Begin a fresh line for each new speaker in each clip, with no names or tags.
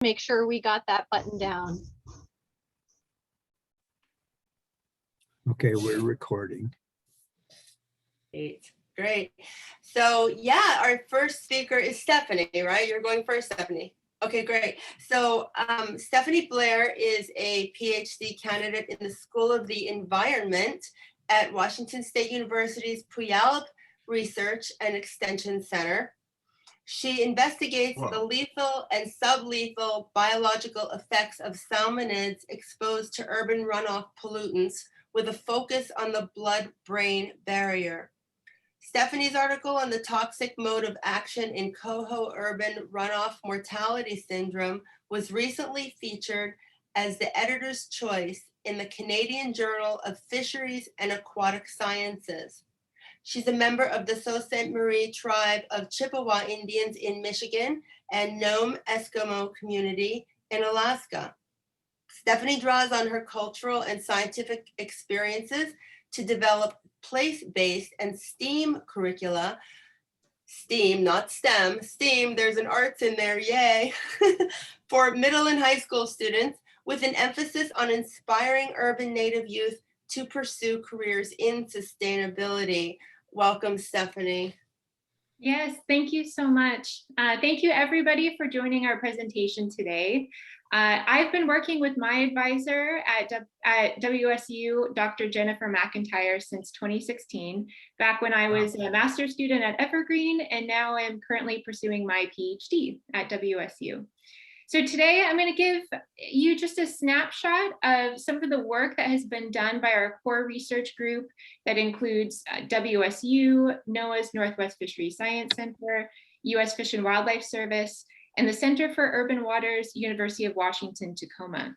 make sure we got that button down.
Okay, we're recording.
Great. So yeah, our first speaker is Stephanie, right? You're going first, Stephanie. Okay, great. So Stephanie Blair is a PhD candidate in the School of the Environment at Washington State University's Puyallup Research and Extension Center. She investigates the lethal and sublethal biological effects of salmonids exposed to urban runoff pollutants with a focus on the blood-brain barrier. Stephanie's article on the toxic mode of action in coho urban runoff mortality syndrome was recently featured as the editor's choice in the Canadian Journal of Fisheries and Aquatic Sciences. She's a member of the Sault Ste. Marie tribe of Chippewa Indians in Michigan and Nome Eskimo community in Alaska. Stephanie draws on her cultural and scientific experiences to develop place-based and STEAM curricula, STEAM, not STEM, STEAM, there's an arts in there, yay, for middle and high school students with an emphasis on inspiring urban Native youth to pursue careers in sustainability. Welcome, Stephanie.
Yes, thank you so much. Thank you everybody for joining our presentation today. I've been working with my advisor at WSU, Dr. Jennifer McIntyre, since 2016, back when I was a master's student at Evergreen, and now I'm currently pursuing my PhD at WSU. So today I'm going to give you just a snapshot of some of the work that has been done by our core research group that includes WSU, NOAA's Northwest Fisheries Science Center, U.S. Fish and Wildlife Service, and the Center for Urban Waters, University of Washington, Tacoma.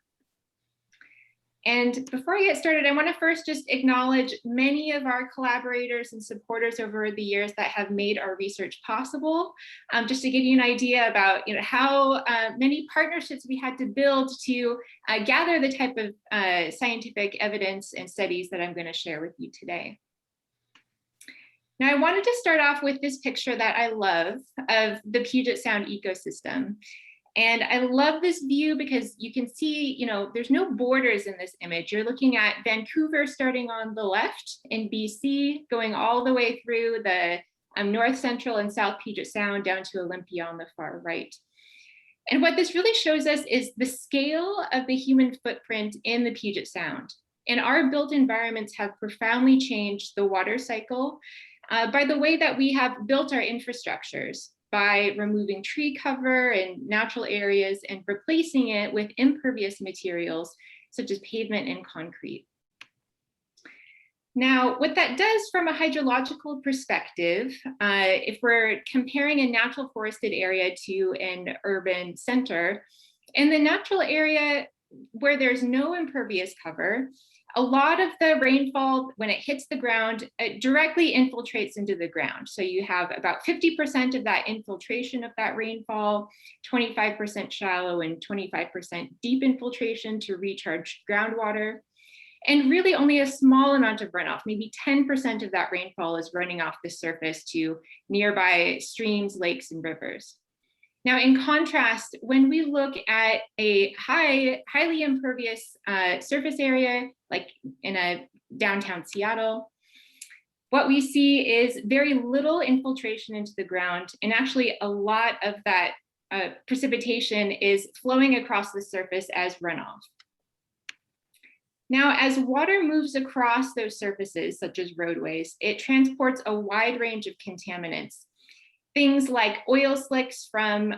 And before I get started, I want to first just acknowledge many of our collaborators and supporters over the years that have made our research possible. Just to give you an idea about how many partnerships we had to build to gather the type of scientific evidence and studies that I'm going to share with you today. Now, I wanted to start off with this picture that I love of the Puget Sound ecosystem. And I love this view because you can see, there's no borders in this image. You're looking at Vancouver starting on the left in BC, going all the way through the North Central and South Puget Sound down to Olympia on the far right. And what this really shows us is the scale of the human footprint in the Puget Sound. And our built environments have profoundly changed the water cycle by the way that we have built our infrastructures, by removing tree cover and natural areas and replacing it with impervious materials such as pavement and concrete. Now, what that does from a hydrological perspective, if we're comparing a natural forested area to an urban center, in the natural area where there's no impervious cover, a lot of the rainfall, when it hits the ground, it directly infiltrates into the ground. So you have about 50% of that infiltration of that rainfall, 25% shallow and 25% deep infiltration to recharge groundwater. And really only a small amount of runoff, maybe 10% of that rainfall is running off the surface to nearby streams, lakes, and rivers. Now, in contrast, when we look at a highly impervious surface area, like in a downtown Seattle, what we see is very little infiltration into the ground, and actually a lot of that precipitation is flowing across the surface as runoff. Now, as water moves across those surfaces, such as roadways, it transports a wide range of contaminants. Things like oil slicks from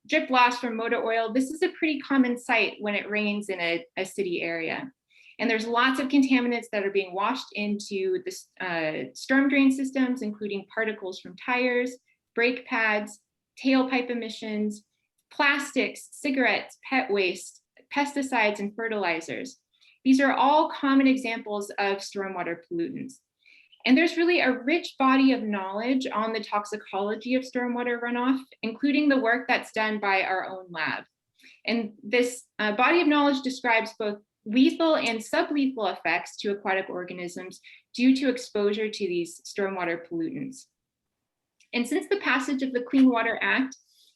drip loss from motor oil. This is a pretty common sight when it rains in a city area. And there's lots of contaminants that are being washed into the storm drain systems, including particles from tires, brake pads, tailpipe emissions, plastics, cigarettes, pet waste, pesticides, and fertilizers. These are all common examples of stormwater pollutants. And there's really a rich body of knowledge on the toxicology of stormwater runoff, including the work that's done by our own lab. And this body of knowledge describes both lethal and sublethal effects to aquatic organisms due to exposure to these stormwater pollutants. And since the passage of the Clean Water Act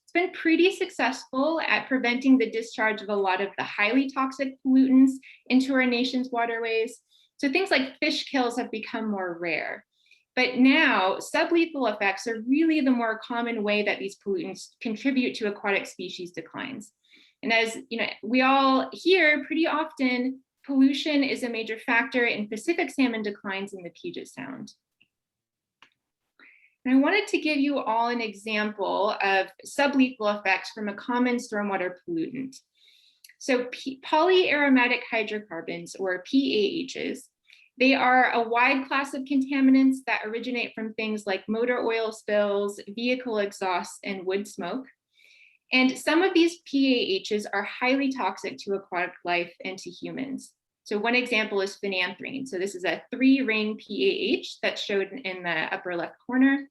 It's been pretty successful at preventing the discharge of a lot of the highly toxic pollutants into our nation's waterways. So things like fish kills have become more rare. But now sublethal effects are really the more common way that these pollutants contribute to aquatic species declines. And as we all hear pretty often, pollution is a major factor in Pacific salmon declines in the Puget Sound. And I wanted to give you all an example of sublethal effects from a common stormwater pollutant. So polyaromatic hydrocarbons, or PAHs, they are a wide class of contaminants that originate from things like motor oil spills, vehicle exhausts, and wood smoke. And some of these PAHs are highly toxic to aquatic life and to humans. So one example is phenanthrene. So this is a 3-ring PAH that's shown in the upper left corner,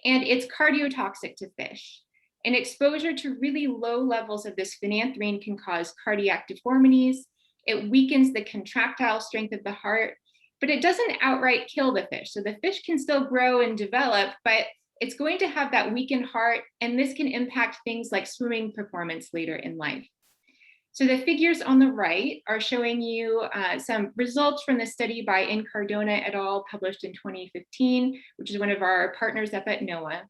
and it's cardiotoxic to fish. And exposure to really low levels of this phenanthrene can cause cardiac deformities. It weakens the contractile strength of the heart, but it doesn't outright kill the fish. So the fish can still grow and develop, but it's going to have that weakened heart, and this can impact things like swimming performance later in life. So the figures on the right are showing you some results from the study by Incardona et al. Published in 2015, which is one of our partners up at NOAA.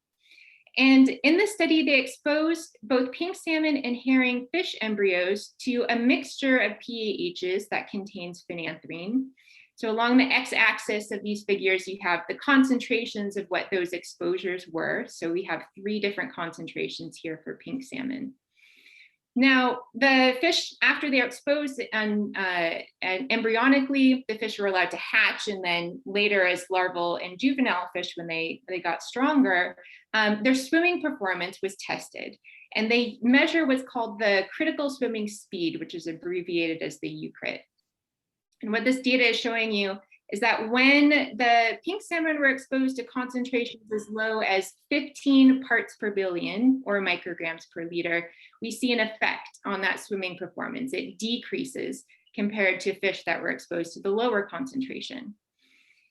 And in the study, they exposed both pink salmon and herring fish embryos to a mixture of PAHs that contains phenanthrene. So along the x-axis of these figures, you have the concentrations of what those exposures were. So we have 3 different concentrations here for pink salmon. Now, the fish, after they're exposed and embryonically, the fish were allowed to hatch, and then later as larval and juvenile fish, when they got stronger, their swimming performance was tested. And they measure what's called the critical swimming speed, which is abbreviated as the UCRIT. And what this data is showing you is that when the pink salmon were exposed to concentrations as low as 15 parts per billion, or micrograms per liter, we see an effect on that swimming performance. It decreases compared to fish that were exposed to the lower concentration.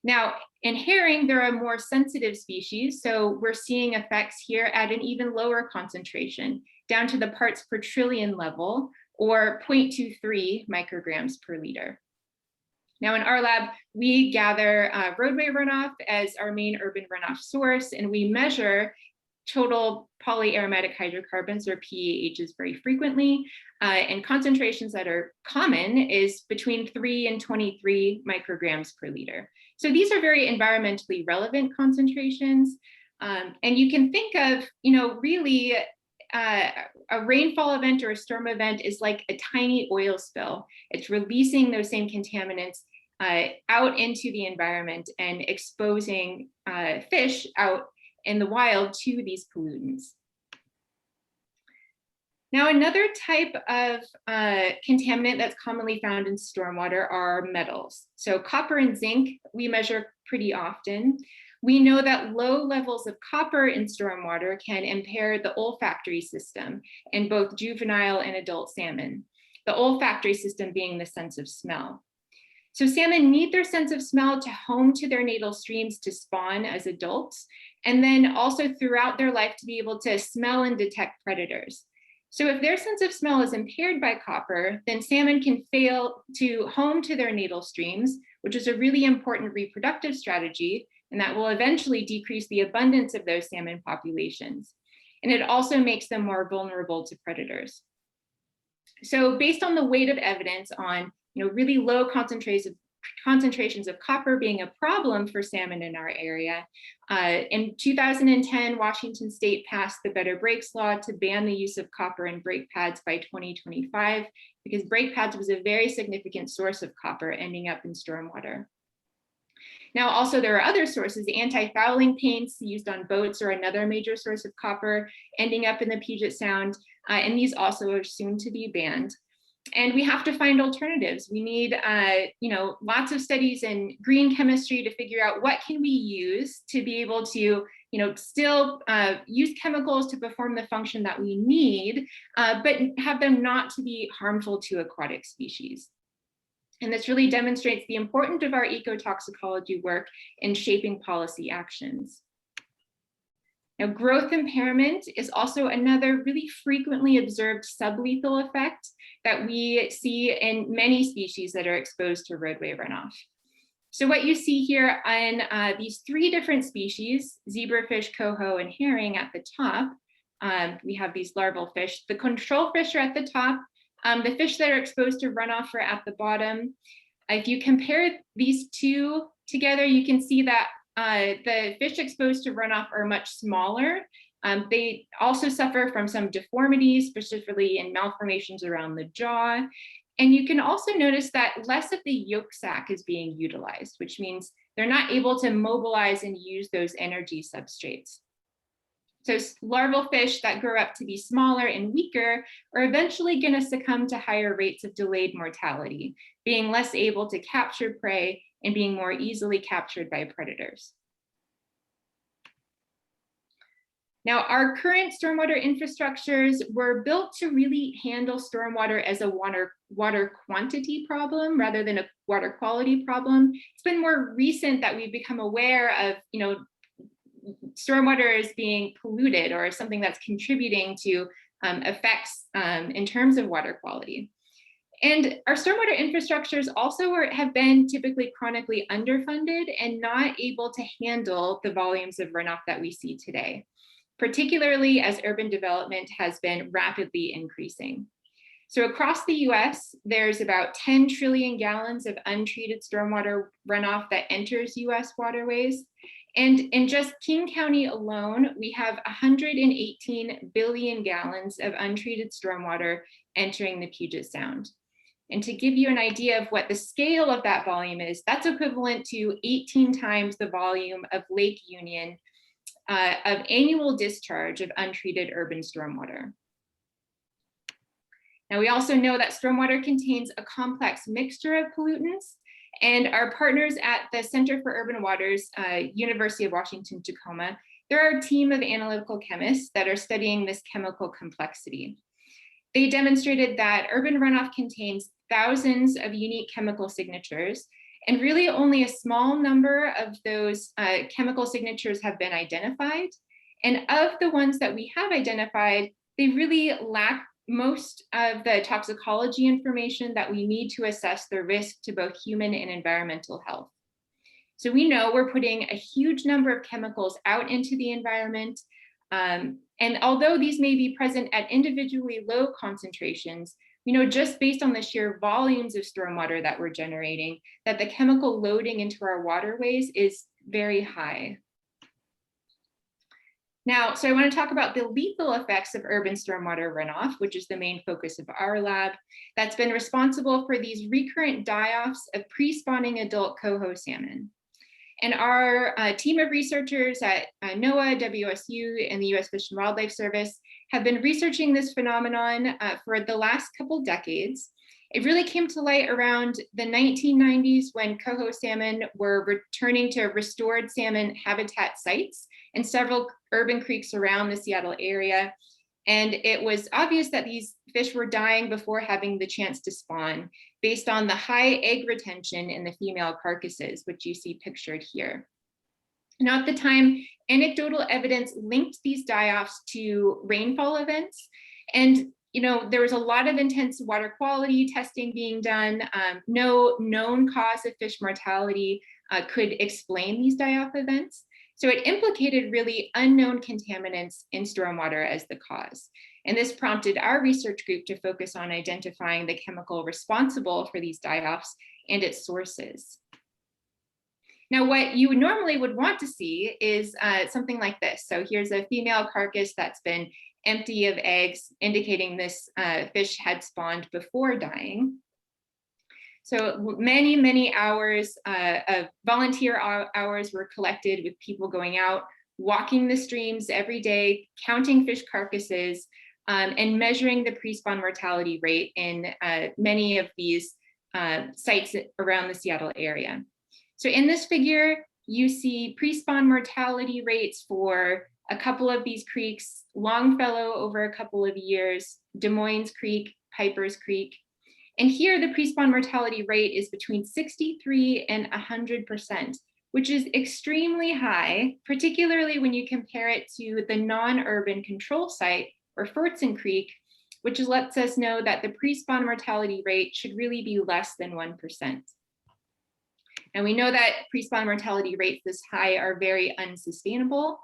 Now, in herring, they're a more sensitive species, so we're seeing effects here at an even lower concentration, down to the parts per trillion level, or 0.23 micrograms per liter. Now in our lab, we gather roadway runoff as our main urban runoff source, and we measure total polyaromatic hydrocarbons, or PAHs, very frequently. And concentrations that are common is between 3 and 23 micrograms per liter. So these are very environmentally relevant concentrations. And you can think of, really a rainfall event or a storm event is like a tiny oil spill. It's releasing those same contaminants out into the environment and exposing fish out in the wild to these pollutants. Now, another type of contaminant that's commonly found in stormwater are metals. So copper and zinc, we measure pretty often. We know that low levels of copper in stormwater can impair the olfactory system in both juvenile and adult salmon, the olfactory system being the sense of smell. So salmon need their sense of smell to home to their natal streams to spawn as adults, and then also throughout their life to be able to smell and detect predators. So if their sense of smell is impaired by copper, then salmon can fail to home to their natal streams, which is a really important reproductive strategy, and that will eventually decrease the abundance of those salmon populations. And it also makes them more vulnerable to predators. So based on the weight of evidence on really low concentrations of copper being a problem for salmon in our area, in 2010, Washington State passed the Better Breaks Law to ban the use of copper in brake pads by 2025, because brake pads was a very significant source of copper ending up in stormwater. Now, also there are other sources. Anti-fouling paints used on boats are another major source of copper ending up in the Puget Sound, and these also are soon to be banned. And we have to find alternatives. We need, lots of studies in green chemistry to figure out what can we use to be able to, still use chemicals to perform the function that we need, but have them not to be harmful to aquatic species. And this really demonstrates the importance of our ecotoxicology work in shaping policy actions. Now, growth impairment is also another really frequently observed sublethal effect that we see in many species that are exposed to roadway runoff. So what you see here on these three different species, zebrafish, coho, and herring at the top, we have these larval fish. The control fish are at the top. The fish that are exposed to runoff are at the bottom. If you compare these two together, you can see that the fish exposed to runoff are much smaller. They also suffer from some deformities, specifically in malformations around the jaw. And you can also notice that less of the yolk sac is being utilized, which means they're not able to mobilize and use those energy substrates. So larval fish that grow up to be smaller and weaker are eventually going to succumb to higher rates of delayed mortality, being less able to capture prey and being more easily captured by predators. Now, our current stormwater infrastructures were built to really handle stormwater as a water quantity problem rather than a water quality problem. It's been more recent that we've become aware of, stormwater as being polluted or something that's contributing to effects in terms of water quality. And our stormwater infrastructures also have been typically chronically underfunded and not able to handle the volumes of runoff that we see today, particularly as urban development has been rapidly increasing. So across the US, there's about 10 trillion gallons of untreated stormwater runoff that enters US waterways. And in just King County alone, we have 118 billion gallons of untreated stormwater entering the Puget Sound. And to give you an idea of what the scale of that volume is, that's equivalent to 18 times the volume of Lake Union of annual discharge of untreated urban stormwater. Now, we also know that stormwater contains a complex mixture of pollutants, and our partners at the Center for Urban Waters, University of Washington, Tacoma, they're a team of analytical chemists that are studying this chemical complexity. They demonstrated that urban runoff contains thousands of unique chemical signatures, and really only a small number of those chemical signatures have been identified. And of the ones that we have identified, they really lack most of the toxicology information that we need to assess the risk to both human and environmental health. So we know we're putting a huge number of chemicals out into the environment. And although these may be present at individually low concentrations, we know just based on the sheer volumes of stormwater that we're generating, that the chemical loading into our waterways is very high. Now, so I want to talk about the lethal effects of urban stormwater runoff, which is the main focus of our lab, that's been responsible for these recurrent die-offs of pre-spawning adult coho salmon. And our team of researchers at NOAA, WSU, and the US Fish and Wildlife Service have been researching this phenomenon for the last couple decades. It really came to light around the 1990s when coho salmon were returning to restored salmon habitat sites in several urban creeks around the Seattle area. And it was obvious that these fish were dying before having the chance to spawn based on the high egg retention in the female carcasses, which you see pictured here. Now at the time, anecdotal evidence linked these die-offs to rainfall events. And there was a lot of intense water quality testing being done. No known cause of fish mortality could explain these die-off events. So it implicated really unknown contaminants in stormwater as the cause. And this prompted our research group to focus on identifying the chemical responsible for these die-offs and its sources. Now, what you normally would want to see is something like this. So here's a female carcass that's been empty of eggs, indicating this fish had spawned before dying. So many, many hours of volunteer hours were collected with people going out, walking the streams every day, counting fish carcasses, and measuring the pre-spawn mortality rate in many of these sites around the Seattle area. So in this figure, you see pre-spawn mortality rates for a couple of these creeks, Longfellow over a couple of years, Des Moines Creek, Piper's Creek. And here the pre-spawn mortality rate is between 63 and 100%, which is extremely high, particularly when you compare it to the non-urban control site, or Furtzen Creek, which lets us know that the pre-spawn mortality rate should really be less than 1%. And we know that pre-spawn mortality rates this high are very unsustainable.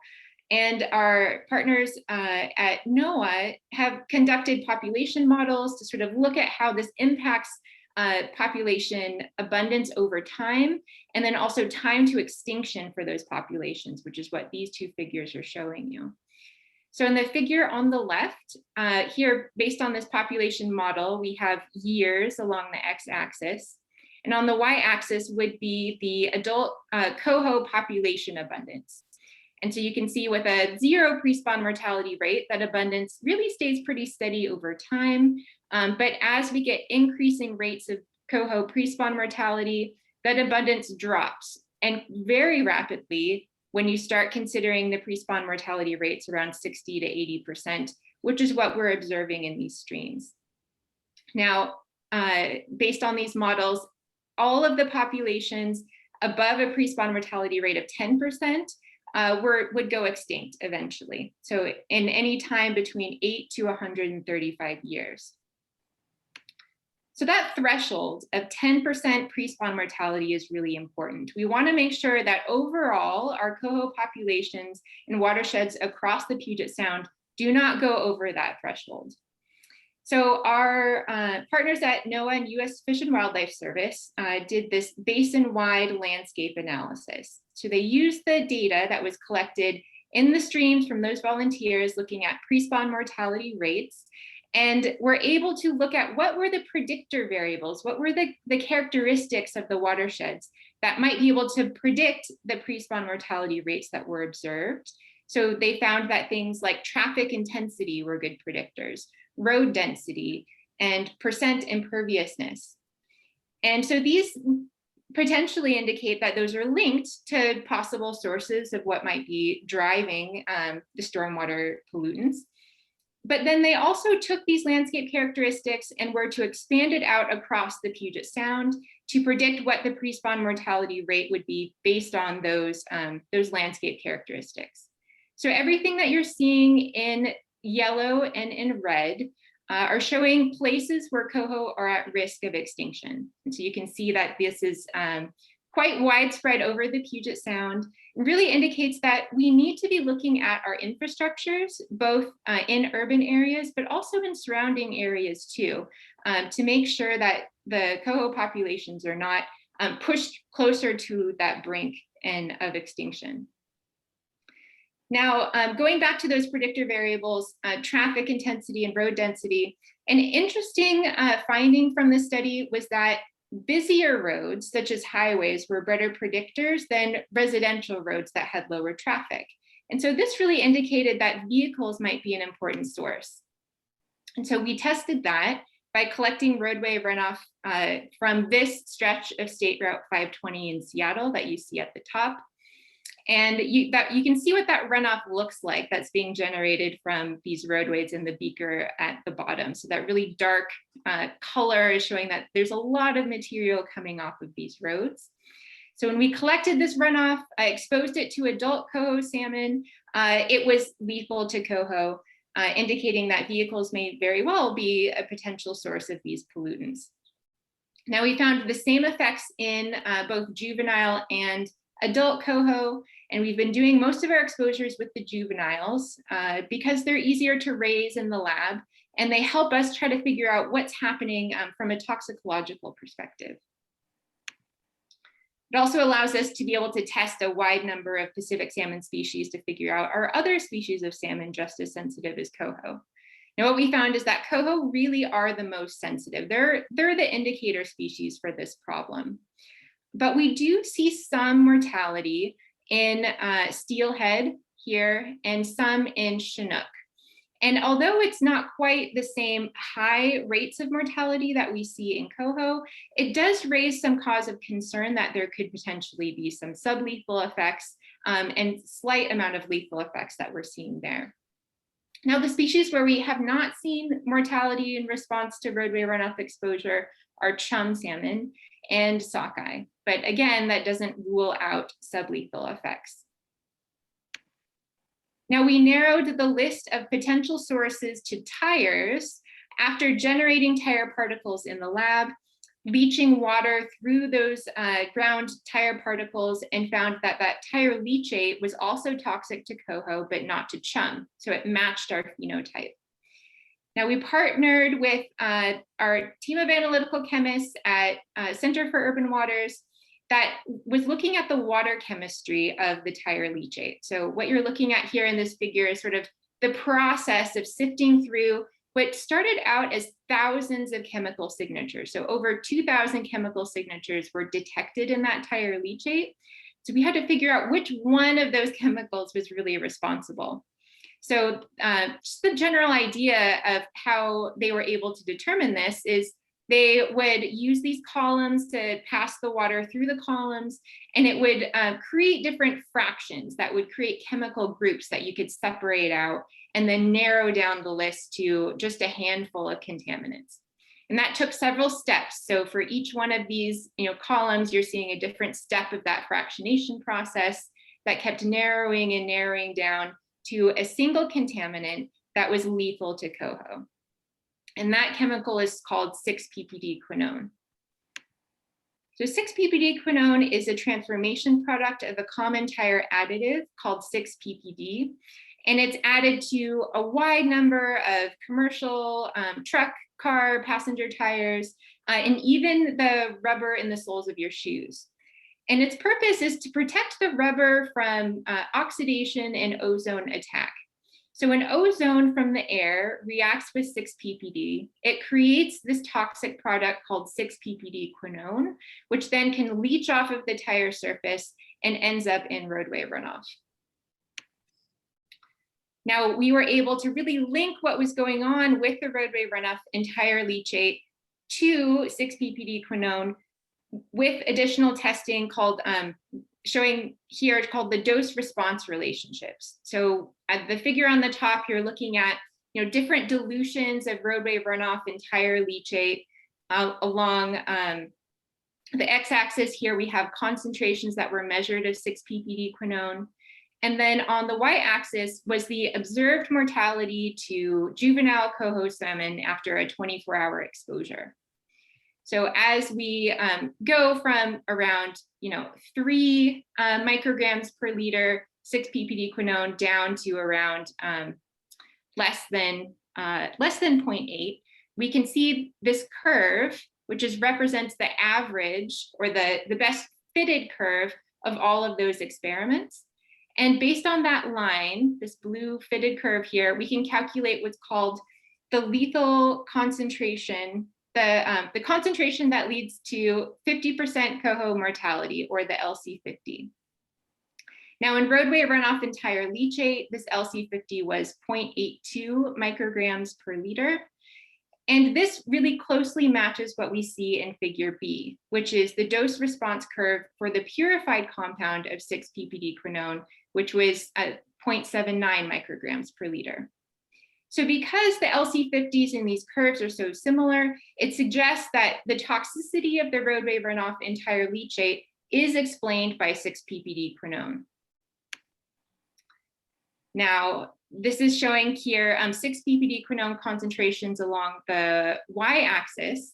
And our partners at NOAA have conducted population models to sort of look at how this impacts population abundance over time, and then also time to extinction for those populations, which is what these two figures are showing you. So in the figure on the left, here, based on this population model, we have years along the x-axis. And on the y-axis would be the adult coho population abundance. And so you can see with a 0 pre-spawn mortality rate, that abundance really stays pretty steady over time. But as we get increasing rates of coho pre-spawn mortality, that abundance drops, and very rapidly when you start considering the pre-spawn mortality rates around 60 to 80%, which is what we're observing in these streams. Now, based on these models, all of the populations above a pre-spawn mortality rate of 10% would go extinct eventually. So in any time between 8 to 135 years. So that threshold of 10% pre-spawn mortality is really important. We want to make sure that overall our coho populations in watersheds across the Puget Sound do not go over that threshold. So our partners at NOAA and US Fish and Wildlife Service did this basin-wide landscape analysis. So they used the data that was collected in the streams from those volunteers looking at pre-spawn mortality rates, and were able to look at what were the predictor variables, what were the characteristics of the watersheds that might be able to predict the pre-spawn mortality rates that were observed. So they found that things like traffic intensity were good predictors, road density, and percent imperviousness. And so these potentially indicate that those are linked to possible sources of what might be driving the stormwater pollutants. But then they also took these landscape characteristics and were to expand it out across the Puget Sound to predict what the pre-spawn mortality rate would be based on those landscape characteristics. So everything that you're seeing in yellow and in red are showing places where coho are at risk of extinction. And so you can see that this is quite widespread over the Puget Sound. It really indicates that we need to be looking at our infrastructures, both in urban areas, but also in surrounding areas too, to make sure that the coho populations are not pushed closer to that brink of extinction. Now, going back to those predictor variables, traffic intensity and road density, an interesting finding from this study was that busier roads, such as highways, were better predictors than residential roads that had lower traffic. And so this really indicated that vehicles might be an important source. And so we tested that by collecting roadway runoff from this stretch of State Route 520 in Seattle that you see at the top. And you can see what that runoff looks like that's being generated from these roadways in the beaker at the bottom. So that really dark color is showing that there's a lot of material coming off of these roads. So when we collected this runoff, I exposed it to adult coho salmon. It was lethal to coho, indicating that vehicles may very well be a potential source of these pollutants. Now we found the same effects in both juvenile and adult coho, and we've been doing most of our exposures with the juveniles because they're easier to raise in the lab, and they help us try to figure out what's happening from a toxicological perspective. It also allows us to be able to test a wide number of Pacific salmon species to figure out, are other species of salmon just as sensitive as coho? Now, what we found is that coho really are the most sensitive. They're the indicator species for this problem. But we do see some mortality in steelhead here and some in Chinook. And although it's not quite the same high rates of mortality that we see in coho, it does raise some cause of concern that there could potentially be some sublethal effects and slight amount of lethal effects that we're seeing there. Now, the species where we have not seen mortality in response to roadway runoff exposure are chum salmon and sockeye. But again, that doesn't rule out sublethal effects. Now, we narrowed the list of potential sources to tires after generating tire particles in the lab, leaching water through those ground tire particles, and found that that tire leachate was also toxic to coho, but not to chum. So it matched our phenotype. Now, we partnered with our team of analytical chemists at Center for Urban Waters that was looking at the water chemistry of the tire leachate. So what you're looking at here in this figure is sort of the process of sifting through what started out as thousands of chemical signatures. So over 2,000 chemical signatures were detected in that tire leachate. So we had to figure out which one of those chemicals was really responsible. So just the general idea of how they were able to determine this is they would use these columns to pass the water through the columns, and it would create different fractions that would create chemical groups that you could separate out and then narrow down the list to just a handful of contaminants. And that took several steps. So for each one of these columns, you're seeing a different step of that fractionation process that kept narrowing and narrowing down to a single contaminant that was lethal to coho. And that chemical is called 6-ppd quinone. So 6-ppd quinone is a transformation product of a common tire additive called 6-ppd. And it's added to a wide number of commercial truck, car, passenger tires, and even the rubber in the soles of your shoes. And its purpose is to protect the rubber from oxidation and ozone attack. So when ozone from the air reacts with 6-ppd, it creates this toxic product called 6-ppd quinone, which then can leach off of the tire surface and ends up in roadway runoff. Now, we were able to really link what was going on with the roadway runoff and tire leachate to 6-ppd quinone with additional testing called showing here called the dose response relationships. So at the figure on the top, you're looking at different dilutions of roadway runoff and tire leachate along the x-axis. Here we have concentrations that were measured of 6-ppd quinone. And then on the y-axis was the observed mortality to juvenile coho salmon after a 24-hour exposure. So as we go from around 3 micrograms per liter 6-ppd quinone down to around less than 0.8, we can see this curve, which represents the average or the best fitted curve of all of those experiments. And based on that line, this blue fitted curve here, we can calculate what's called the lethal concentration, the concentration that leads to 50% coho mortality, or the LC50. Now in roadway runoff and tire leachate, this LC50 was 0.82 micrograms per liter. And this really closely matches what we see in figure B, which is the dose response curve for the purified compound of 6-ppd quinone, which was at 0.79 micrograms per liter. So because the LC50s in these curves are so similar, it suggests that the toxicity of the roadway runoff and tire leachate is explained by 6-ppd quinone. Now, this is showing here 6-ppd quinone concentrations along the y-axis,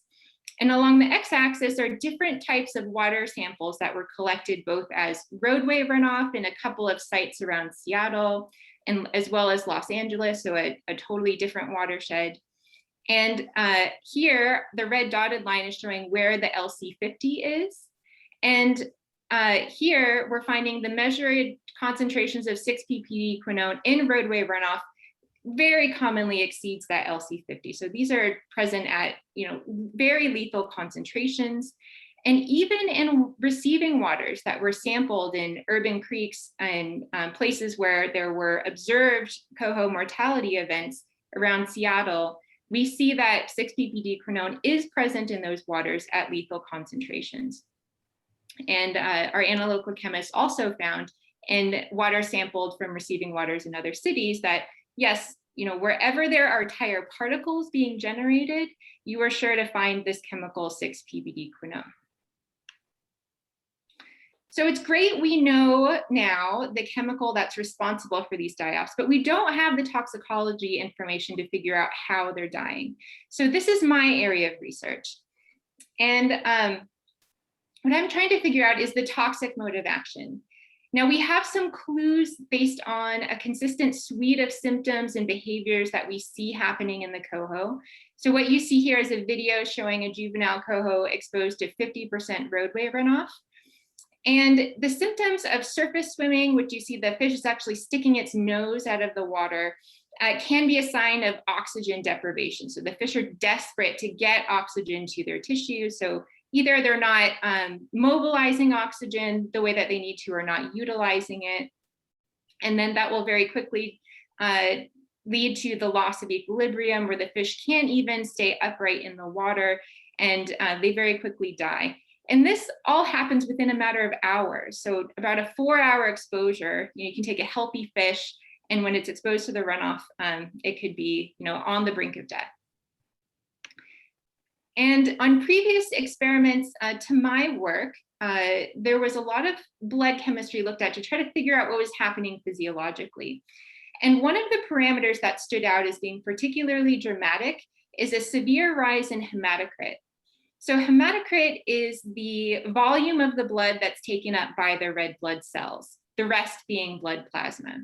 and along the x-axis are different types of water samples that were collected both as roadway runoff in a couple of sites around Seattle, and as well as Los Angeles, so a totally different watershed. And here, the red dotted line is showing where the LC50 is. And here, we're finding the measured concentrations of 6-ppd quinone in roadway runoff very commonly exceeds that LC50. So these are present at very lethal concentrations. And even in receiving waters that were sampled in urban creeks and places where there were observed coho mortality events around Seattle, we see that 6-ppd quinone is present in those waters at lethal concentrations. And our analytical chemists also found in water sampled from receiving waters in other cities that, yes, wherever there are tire particles being generated, you are sure to find this chemical 6-PBD-quinone. So it's great we know now the chemical that's responsible for these die-offs, but we don't have the toxicology information to figure out how they're dying. So this is my area of research. And what I'm trying to figure out is the toxic mode of action. Now we have some clues based on a consistent suite of symptoms and behaviors that we see happening in the coho. So what you see here is a video showing a juvenile coho exposed to 50% roadway runoff. And the symptoms of surface swimming, which you see the fish is actually sticking its nose out of the water, can be a sign of oxygen deprivation. So the fish are desperate to get oxygen to their tissues. So either they're not mobilizing oxygen the way that they need to or not utilizing it. And then that will very quickly lead to the loss of equilibrium where the fish can't even stay upright in the water and they very quickly die. And this all happens within a matter of hours. So about a 4-hour exposure, you can take a healthy fish, and when it's exposed to the runoff, it could be on the brink of death. And on previous experiments to my work, there was a lot of blood chemistry looked at to try to figure out what was happening physiologically. And one of the parameters that stood out as being particularly dramatic is a severe rise in hematocrit. So hematocrit is the volume of the blood that's taken up by the red blood cells, the rest being blood plasma.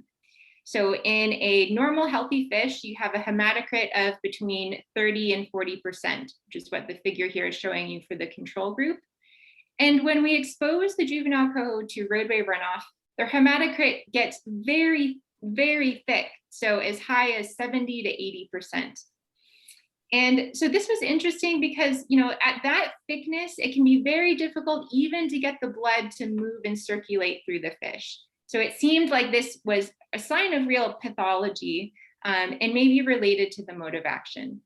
So in a normal healthy fish, you have a hematocrit of between 30 and 40%, which is what the figure here is showing you for the control group. And when we expose the juvenile coho to roadway runoff, their hematocrit gets very, very thick, so as high as 70 to 80%. And so this was interesting because, at that thickness, it can be very difficult even to get the blood to move and circulate through the fish. So it seemed like this was a sign of real pathology and maybe related to the mode of action.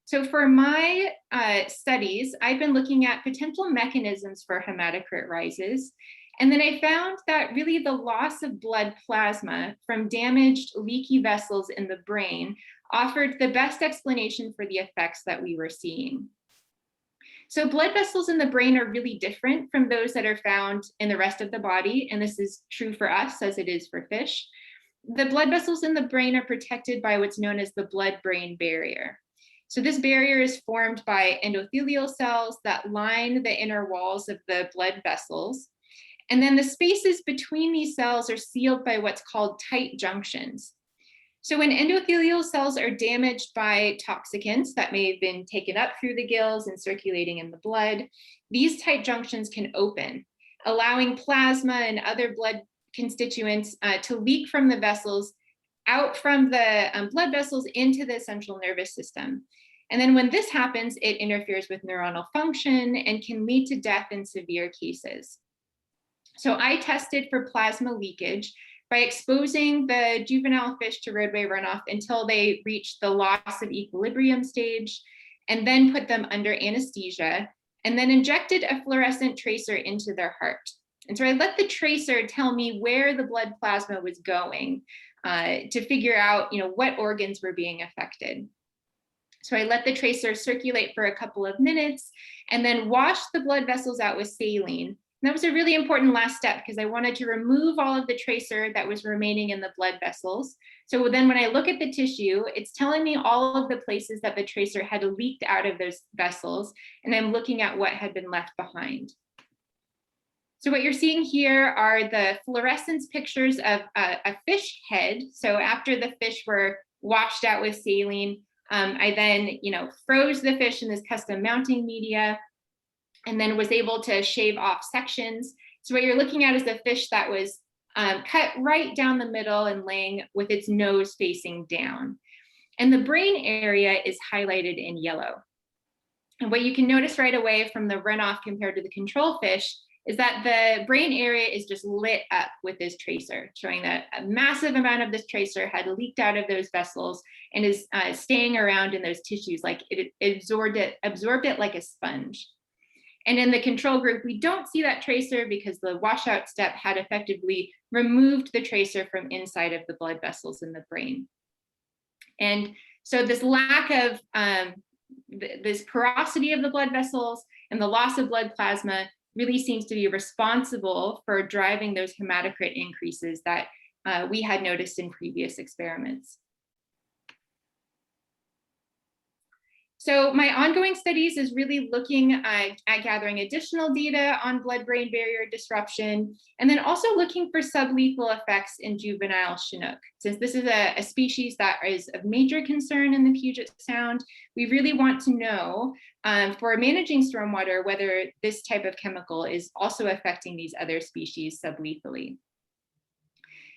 So for my studies, I've been looking at potential mechanisms for hematocrit rises. And then I found that really the loss of blood plasma from damaged leaky vessels in the brain offered the best explanation for the effects that we were seeing. So blood vessels in the brain are really different from those that are found in the rest of the body, and this is true for us as it is for fish. The blood vessels in the brain are protected by what's known as the blood-brain barrier. So this barrier is formed by endothelial cells that line the inner walls of the blood vessels. And then the spaces between these cells are sealed by what's called tight junctions. So when endothelial cells are damaged by toxicants that may have been taken up through the gills and circulating in the blood, these tight junctions can open, allowing plasma and other blood constituents to leak from the vessels out from the blood vessels into the central nervous system. And then when this happens, it interferes with neuronal function and can lead to death in severe cases. So I tested for plasma leakage by exposing the juvenile fish to roadway runoff until they reached the loss of equilibrium stage, and then put them under anesthesia, and then injected a fluorescent tracer into their heart. And so I let the tracer tell me where the blood plasma was going to figure out, what organs were being affected. So I let the tracer circulate for a couple of minutes and then washed the blood vessels out with saline. And that was a really important last step because I wanted to remove all of the tracer that was remaining in the blood vessels. So then when I look at the tissue, it's telling me all of the places that the tracer had leaked out of those vessels, and I'm looking at what had been left behind. So what you're seeing here are the fluorescence pictures of a fish head. So after the fish were washed out with saline, I then froze the fish in this custom mounting media, and then was able to shave off sections. So what you're looking at is a fish that was cut right down the middle and laying with its nose facing down. And the brain area is highlighted in yellow. And what you can notice right away from the runoff compared to the control fish is that the brain area is just lit up with this tracer, showing that a massive amount of this tracer had leaked out of those vessels and is staying around in those tissues, like it absorbed it like a sponge. And in the control group, we don't see that tracer because the washout step had effectively removed the tracer from inside of the blood vessels in the brain. And so this lack of this porosity of the blood vessels and the loss of blood plasma really seems to be responsible for driving those hematocrit increases that we had noticed in previous experiments. So my ongoing studies is really looking at gathering additional data on blood-brain barrier disruption, and then also looking for sublethal effects in juvenile Chinook. Since this is a species that is of major concern in the Puget Sound, we really want to know for managing stormwater whether this type of chemical is also affecting these other species sublethally.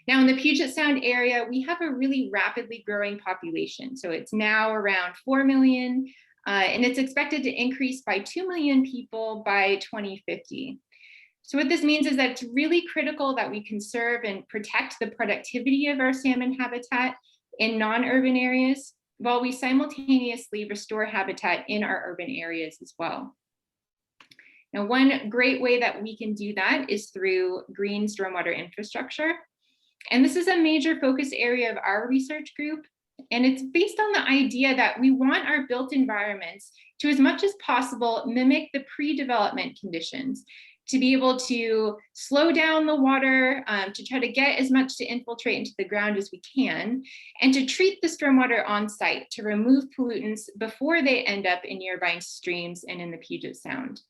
Now in the Puget Sound area, we have a really rapidly growing population. So it's now around 4 million, and it's expected to increase by 2 million people by 2050. So what this means is that it's really critical that we conserve and protect the productivity of our salmon habitat in non-urban areas, while we simultaneously restore habitat in our urban areas as well. Now, one great way that we can do that is through green stormwater infrastructure. And this is a major focus area of our research group. And it's based on the idea that we want our built environments to, as much as possible, mimic the pre-development conditions, to be able to slow down the water, to try to get as much to infiltrate into the ground as we can, and to treat the stormwater on site to remove pollutants before they end up in nearby streams and in the Puget Sound.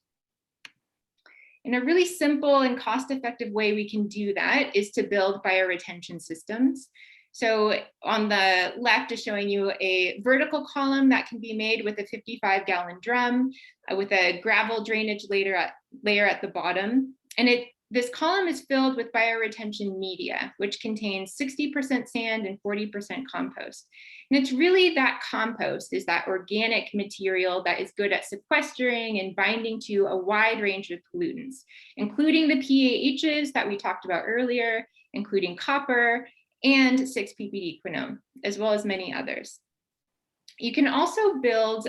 And a really simple and cost-effective way we can do that is to build bioretention systems. So on the left is showing you a vertical column that can be made with a 55-gallon drum with a gravel drainage layer at the bottom. And this column is filled with bioretention media, which contains 60% sand and 40% compost. And it's really that compost is that organic material that is good at sequestering and binding to a wide range of pollutants, including the PAHs that we talked about earlier, including copper and 6-PPD quinone, as well as many others. You can also build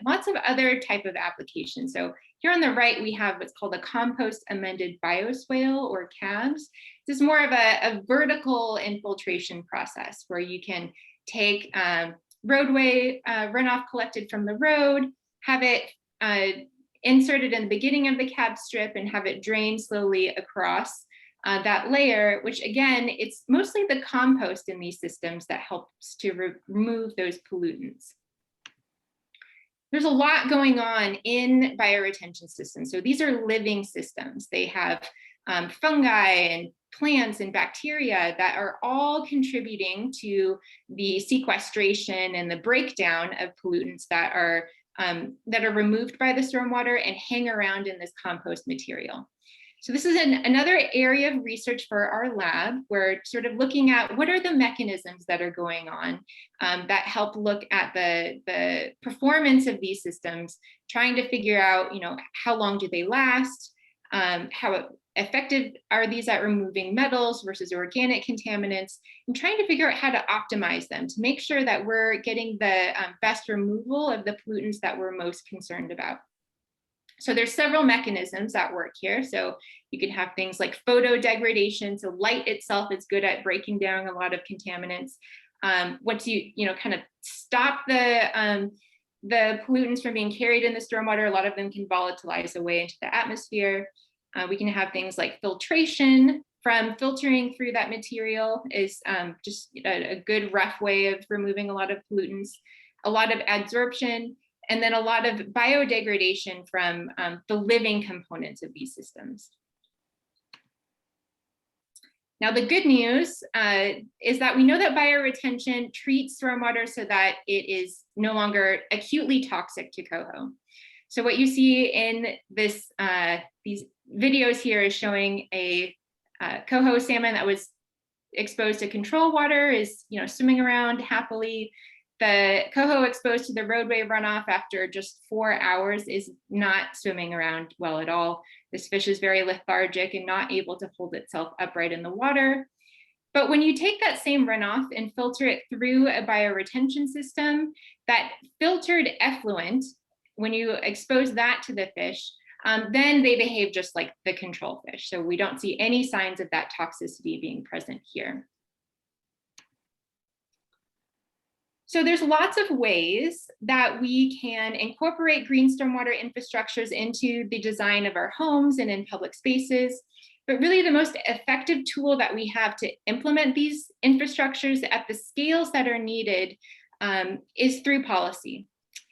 lots of other type of applications. So here on the right, we have what's called a compost amended bioswale, or CABS. This is more of a vertical infiltration process where you can take roadway runoff collected from the road, have it inserted in the beginning of the cab strip and have it drain slowly across that layer, which again, it's mostly the compost in these systems that helps to remove those pollutants. There's a lot going on in bioretention systems. So these are living systems. They have fungi and plants and bacteria that are all contributing to the sequestration and the breakdown of pollutants that are removed by the stormwater and hang around in this compost material. So this is another area of research for our lab. We're sort of looking at what are the mechanisms that are going on that help look at the performance of these systems, trying to figure out, how long do they last, how effective are these at removing metals versus organic contaminants, and trying to figure out how to optimize them to make sure that we're getting the best removal of the pollutants that we're most concerned about. So there's several mechanisms that work here. So you can have things like photodegradation. So light itself is good at breaking down a lot of contaminants. Once you kind of stop the pollutants from being carried in the stormwater, a lot of them can volatilize away into the atmosphere. We can have things like filtration. From filtering through that material is just a good rough way of removing a lot of pollutants. A lot of adsorption, and then a lot of biodegradation from the living components of these systems. Now, the good news is that we know that bioretention treats stormwater so that it is no longer acutely toxic to coho. So what you see in these videos here is showing a coho salmon that was exposed to control water is swimming around happily. The coho exposed to the roadway runoff after just 4 hours is not swimming around well at all. This fish is very lethargic and not able to hold itself upright in the water. But when you take that same runoff and filter it through a bioretention system, that filtered effluent, when you expose that to the fish, then they behave just like the control fish. So we don't see any signs of that toxicity being present here. So there's lots of ways that we can incorporate green stormwater infrastructures into the design of our homes and in public spaces. But really the most effective tool that we have to implement these infrastructures at the scales that are needed is through policy.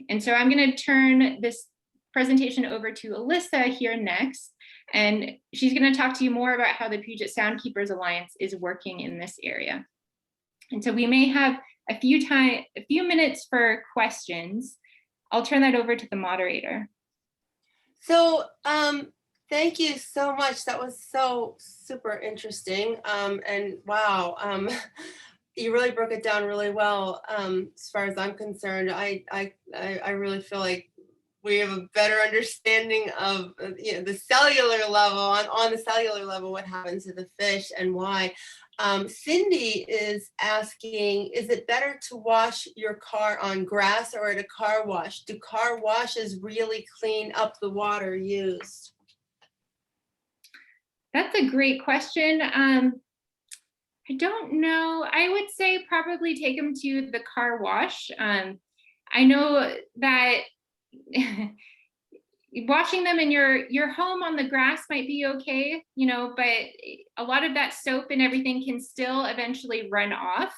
And so I'm going to turn this presentation over to Alyssa here next. And she's going to talk to you more about how the Puget Soundkeepers Alliance is working in this area. And so we may have a few minutes for questions. I'll turn that over to the moderator.
So thank you so much. That was so super interesting. And wow, you really broke it down really well. As far as I'm concerned, I really feel like we have a better understanding of the cellular level, on the cellular level, what happens to the fish and why. Cindy is asking, is it better to wash your car on grass or at a car wash? Do car washes really clean up the water used?
That's a great question. I don't know. I would say probably take them to the car wash. I know that washing them in your home on the grass might be okay, but a lot of that soap and everything can still eventually run off,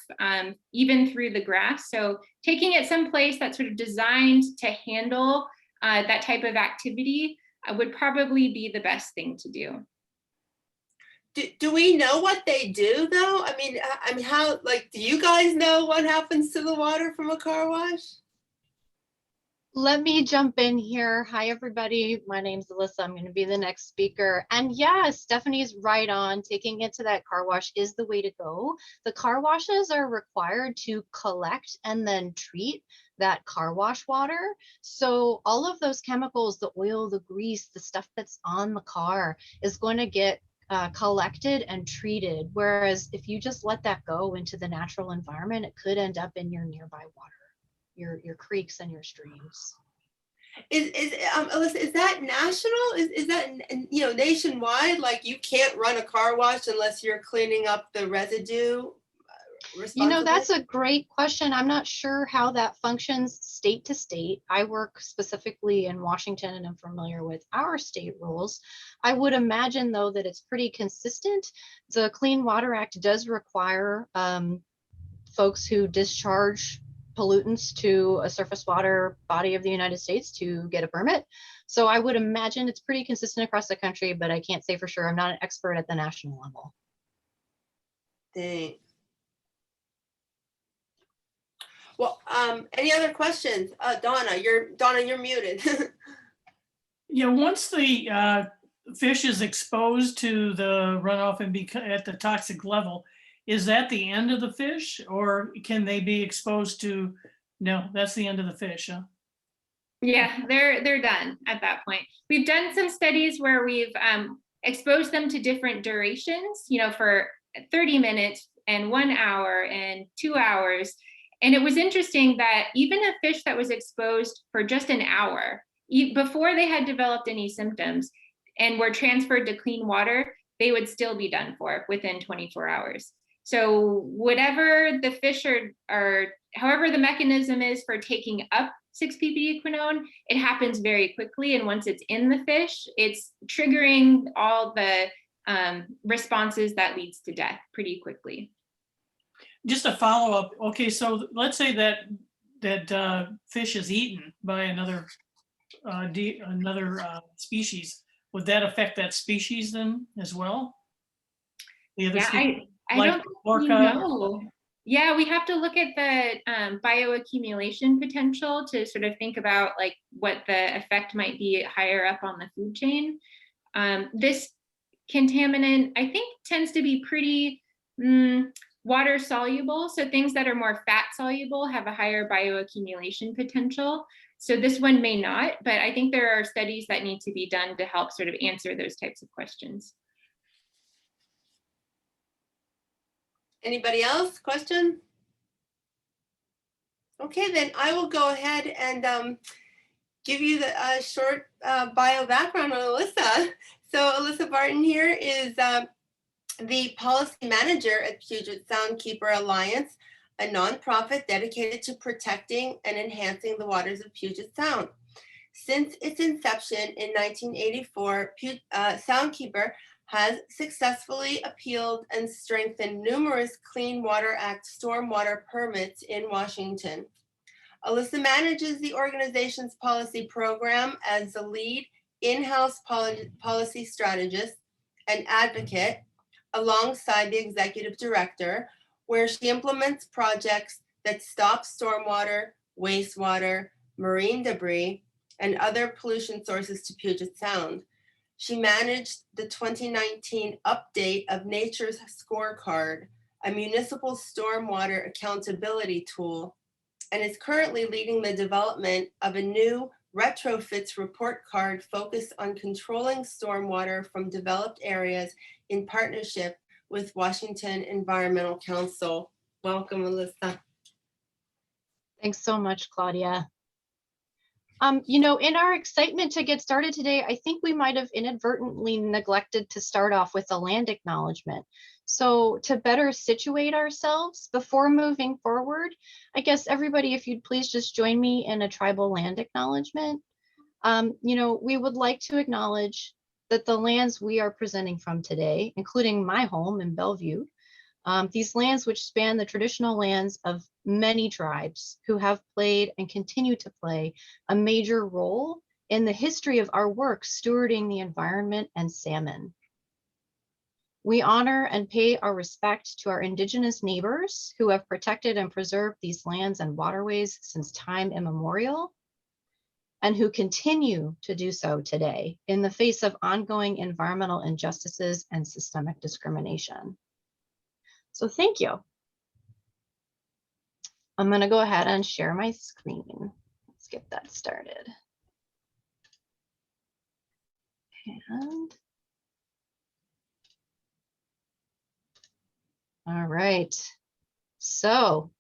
even through the grass. So taking it someplace that's sort of designed to handle that type of activity would probably be the best thing to do.
Do we know what they do though? I mean, how, do you guys know what happens to the water from a car wash?
Let me jump in here. Hi, everybody. My name's Alyssa. I'm going to be the next speaker. And yeah, Stephanie's right on. Taking it to that car wash is the way to go. The car washes are required to collect and then treat that car wash water. So all of those chemicals, the oil, the grease, the stuff that's on the car is going to get collected and treated. Whereas if you just let that go into the natural environment, it could end up in your nearby water. Your creeks and your streams.
Alyssa, is that national? Is that nationwide? Like you can't run a car wash unless you're cleaning up the residue?
That's a great question. I'm not sure how that functions state to state. I work specifically in Washington and I'm familiar with our state rules. I would imagine though that it's pretty consistent. The Clean Water Act does require folks who discharge pollutants to a surface water body of the United States to get a permit. So I would imagine it's pretty consistent across the country, but I can't say for sure. I'm not an expert at the national level.
Thanks. Well, any other questions? Donna, you're muted.
Yeah, once the fish is exposed to the runoff and at the toxic level, is that the end of the fish, or can they be exposed to? No, that's the end of the fish, huh?
Yeah, they're done at that point. We've done some studies where we've exposed them to different durations, for 30 minutes and 1 hour and 2 hours. And it was interesting that even a fish that was exposed for just an hour, before they had developed any symptoms and were transferred to clean water, they would still be done for within 24 hours. So whatever the fish are, however the mechanism is for taking up 6-ppb quinone, it happens very quickly. And once it's in the fish, it's triggering all the responses that leads to death pretty quickly.
Just a follow-up. Okay, so let's say that fish is eaten by another species. Would that affect that species then as well? The other species?
I don't know. Yeah, we have to look at the bioaccumulation potential to sort of think about what the effect might be higher up on the food chain. This contaminant, I think, tends to be pretty water soluble. So things that are more fat soluble have a higher bioaccumulation potential. So this one may not, but I think there are studies that need to be done to help sort of answer those types of questions.
Anybody else? Question? Okay, then I will go ahead and give you the short bio background on Alyssa. So Alyssa Barton here is the policy manager at Puget Soundkeeper Alliance. a nonprofit dedicated to protecting and enhancing the waters of Puget Sound. Since its inception in 1984, Soundkeeper has successfully appealed and strengthened numerous Clean Water Act stormwater permits in Washington. Alyssa manages the organization's policy program as the lead in-house policy strategist and advocate alongside the executive director, where she implements projects that stop stormwater, wastewater, marine debris, and other pollution sources to Puget Sound. She managed the 2019 update of Nature's Scorecard, a municipal stormwater accountability tool, and is currently leading the development of a new retrofits report card focused on controlling stormwater from developed areas in partnership with Washington Environmental Council. Welcome, Alyssa.
Thanks so much, Claudia. In our excitement to get started today, I think we might have inadvertently neglected to start off with a land acknowledgement. So to better situate ourselves before moving forward, I guess everybody, if you'd please just join me in a tribal land acknowledgement. We would like to acknowledge that the lands we are presenting from today, including my home in Bellevue, these lands which span the traditional lands of many tribes who have played and continue to play a major role in the history of our work stewarding the environment and salmon. We honor and pay our respect to our Indigenous neighbors who have protected and preserved these lands and waterways since time immemorial, and who continue to do so today in the face of ongoing environmental injustices and systemic discrimination. So thank you. I'm going to go ahead and share my screen. Let's get that started. And all right. So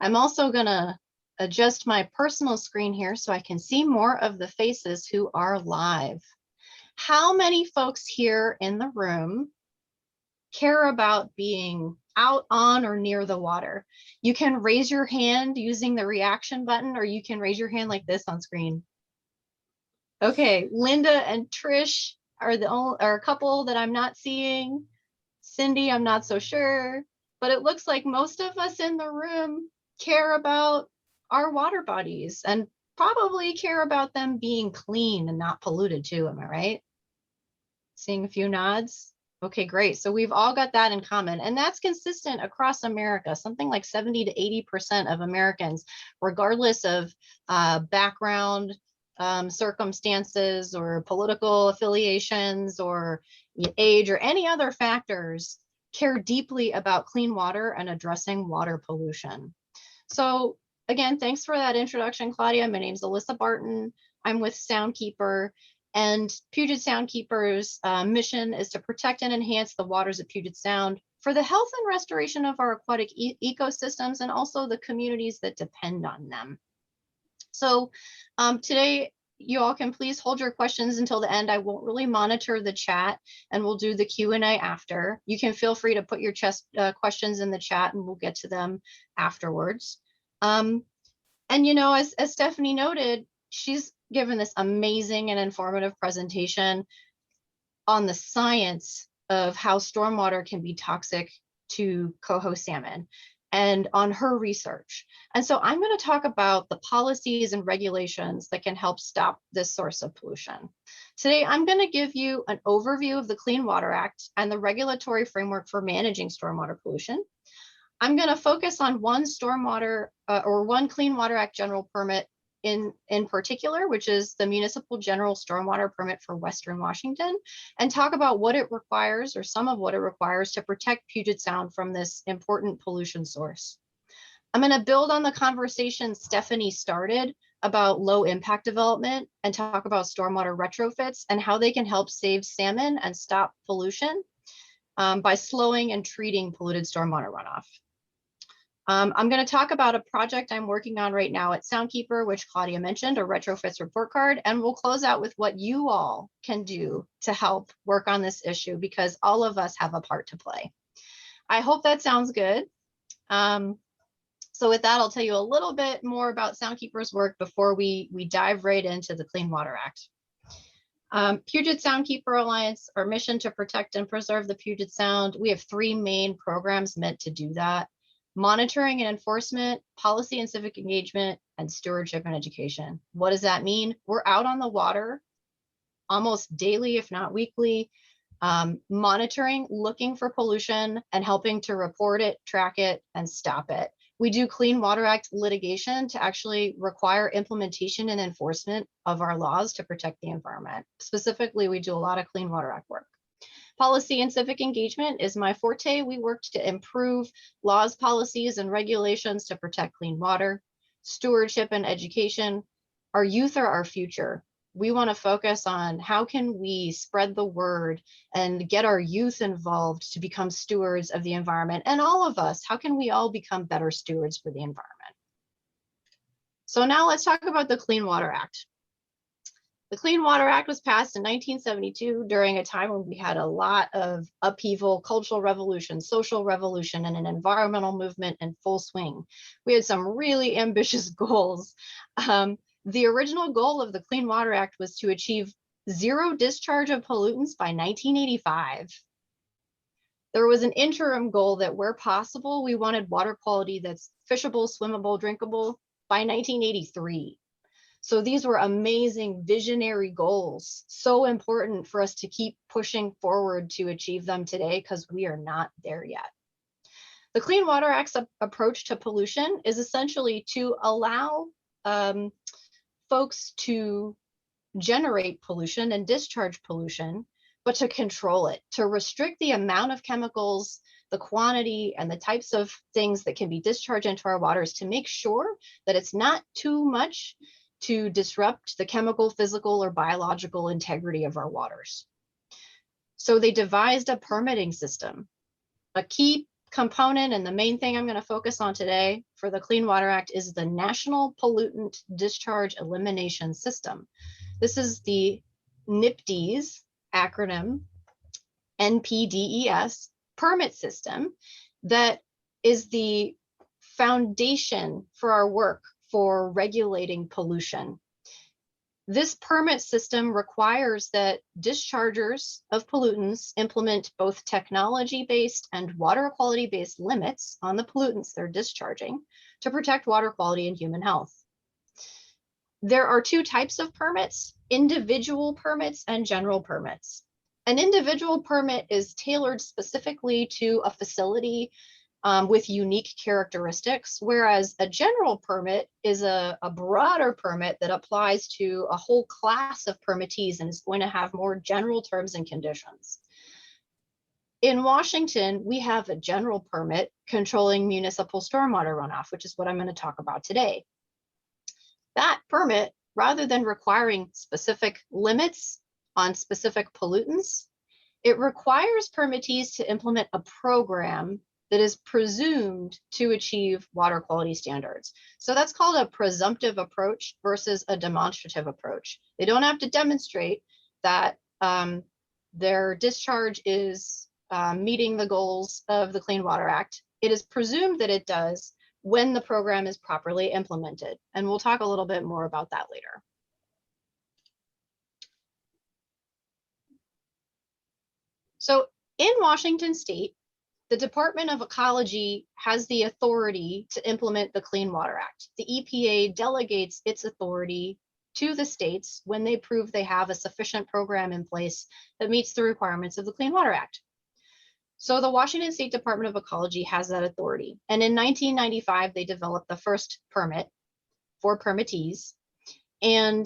I'm also going to adjust my personal screen here so I can see more of the faces who are live. How many folks here in the room care about being out on or near the water? You can raise your hand using the reaction button, or you can raise your hand like this on screen. Okay, Linda and Trish are a couple that I'm not seeing. Cindy, I'm not so sure, but it looks like most of us in the room care about our water bodies and probably care about them being clean and not polluted too, am I right? Seeing a few nods. Okay, great. So we've all got that in common, and that's consistent across America. Something like 70 to 80% of Americans, regardless of background, circumstances, or political affiliations, or age, or any other factors, care deeply about clean water and addressing water pollution. So again, thanks for that introduction, Claudia. My name's Alyssa Barton. I'm with Soundkeeper. And Puget Soundkeeper's mission is to protect and enhance the waters of Puget Sound for the health and restoration of our aquatic ecosystems and also the communities that depend on them. So today, you all can please hold your questions until the end. I won't really monitor the chat, and we'll do the Q&A after. You can feel free to put your questions in the chat and we'll get to them afterwards. And as Stephanie noted, she's given this amazing and informative presentation on the science of how stormwater can be toxic to coho salmon and on her research. And so I'm going to talk about the policies and regulations that can help stop this source of pollution. Today, I'm going to give you an overview of the Clean Water Act and the regulatory framework for managing stormwater pollution. I'm going to focus on one stormwater or one Clean Water Act general permit in particular, which is the Municipal General Stormwater Permit for Western Washington, and talk about what it requires, or some of what it requires, to protect Puget Sound from this important pollution source. I'm going to build on the conversation Stephanie started about low impact development and talk about stormwater retrofits and how they can help save salmon and stop pollution by slowing and treating polluted stormwater runoff. I'm going to talk about a project I'm working on right now at Soundkeeper, which Claudia mentioned, a retrofits report card, and we'll close out with what you all can do to help work on this issue, because all of us have a part to play. I hope that sounds good. So with that, I'll tell you a little bit more about Soundkeeper's work before we dive right into the Clean Water Act. Puget Soundkeeper Alliance, our mission to protect and preserve the Puget Sound. We have 3 main programs meant to do that: monitoring and enforcement, policy and civic engagement, and stewardship and education. What does that mean? We're out on the water almost daily, if not weekly, monitoring, looking for pollution, and helping to report it, track it, and stop it. We do Clean Water Act litigation to actually require implementation and enforcement of our laws to protect the environment. Specifically, we do a lot of Clean Water Act work. Policy and civic engagement is my forte. We work to improve laws, policies, and regulations to protect clean water. Stewardship and education. Our youth are our future. We want to focus on how can we spread the word and get our youth involved to become stewards of the environment, and all of us, how can we all become better stewards for the environment? So now let's talk about the Clean Water Act. The Clean Water Act was passed in 1972 during a time when we had a lot of upheaval, cultural revolution, social revolution, and an environmental movement in full swing. We had some really ambitious goals. The original goal of the Clean Water Act was to achieve zero discharge of pollutants by 1985. There was an interim goal that where possible, we wanted water quality that's fishable, swimmable, drinkable by 1983. So these were amazing visionary goals, so important for us to keep pushing forward to achieve them today, because we are not there yet. The Clean Water Act's approach to pollution is essentially to allow folks to generate pollution and discharge pollution, but to control it, to restrict the amount of chemicals, the quantity, and the types of things that can be discharged into our waters, to make sure that it's not too much to disrupt the chemical, physical, or biological integrity of our waters. So they devised a permitting system. A key component, and the main thing I'm going to focus on today for the Clean Water Act, is the National Pollutant Discharge Elimination System. This is the NPDES acronym, NPDES permit system, that is the foundation for our work for regulating pollution. This permit system requires that dischargers of pollutants implement both technology-based and water quality-based limits on the pollutants they're discharging to protect water quality and human health. There are 2 types of permits: individual permits and general permits. An individual permit is tailored specifically to a facility with unique characteristics, whereas a general permit is a broader permit that applies to a whole class of permittees and is going to have more general terms and conditions. In Washington, we have a general permit controlling municipal stormwater runoff, which is what I'm going to talk about today. That permit, rather than requiring specific limits on specific pollutants, it requires permittees to implement a program that is presumed to achieve water quality standards. So that's called a presumptive approach versus a demonstrative approach. They don't have to demonstrate that their discharge is meeting the goals of the Clean Water Act. It is presumed that it does when the program is properly implemented. And we'll talk a little bit more about that later. So in Washington State, the Department of Ecology has the authority to implement the Clean Water Act. The EPA delegates its authority to the states when they prove they have a sufficient program in place that meets the requirements of the Clean Water Act. So the Washington State Department of Ecology has that authority. And in 1995, they developed the first permit for permittees. And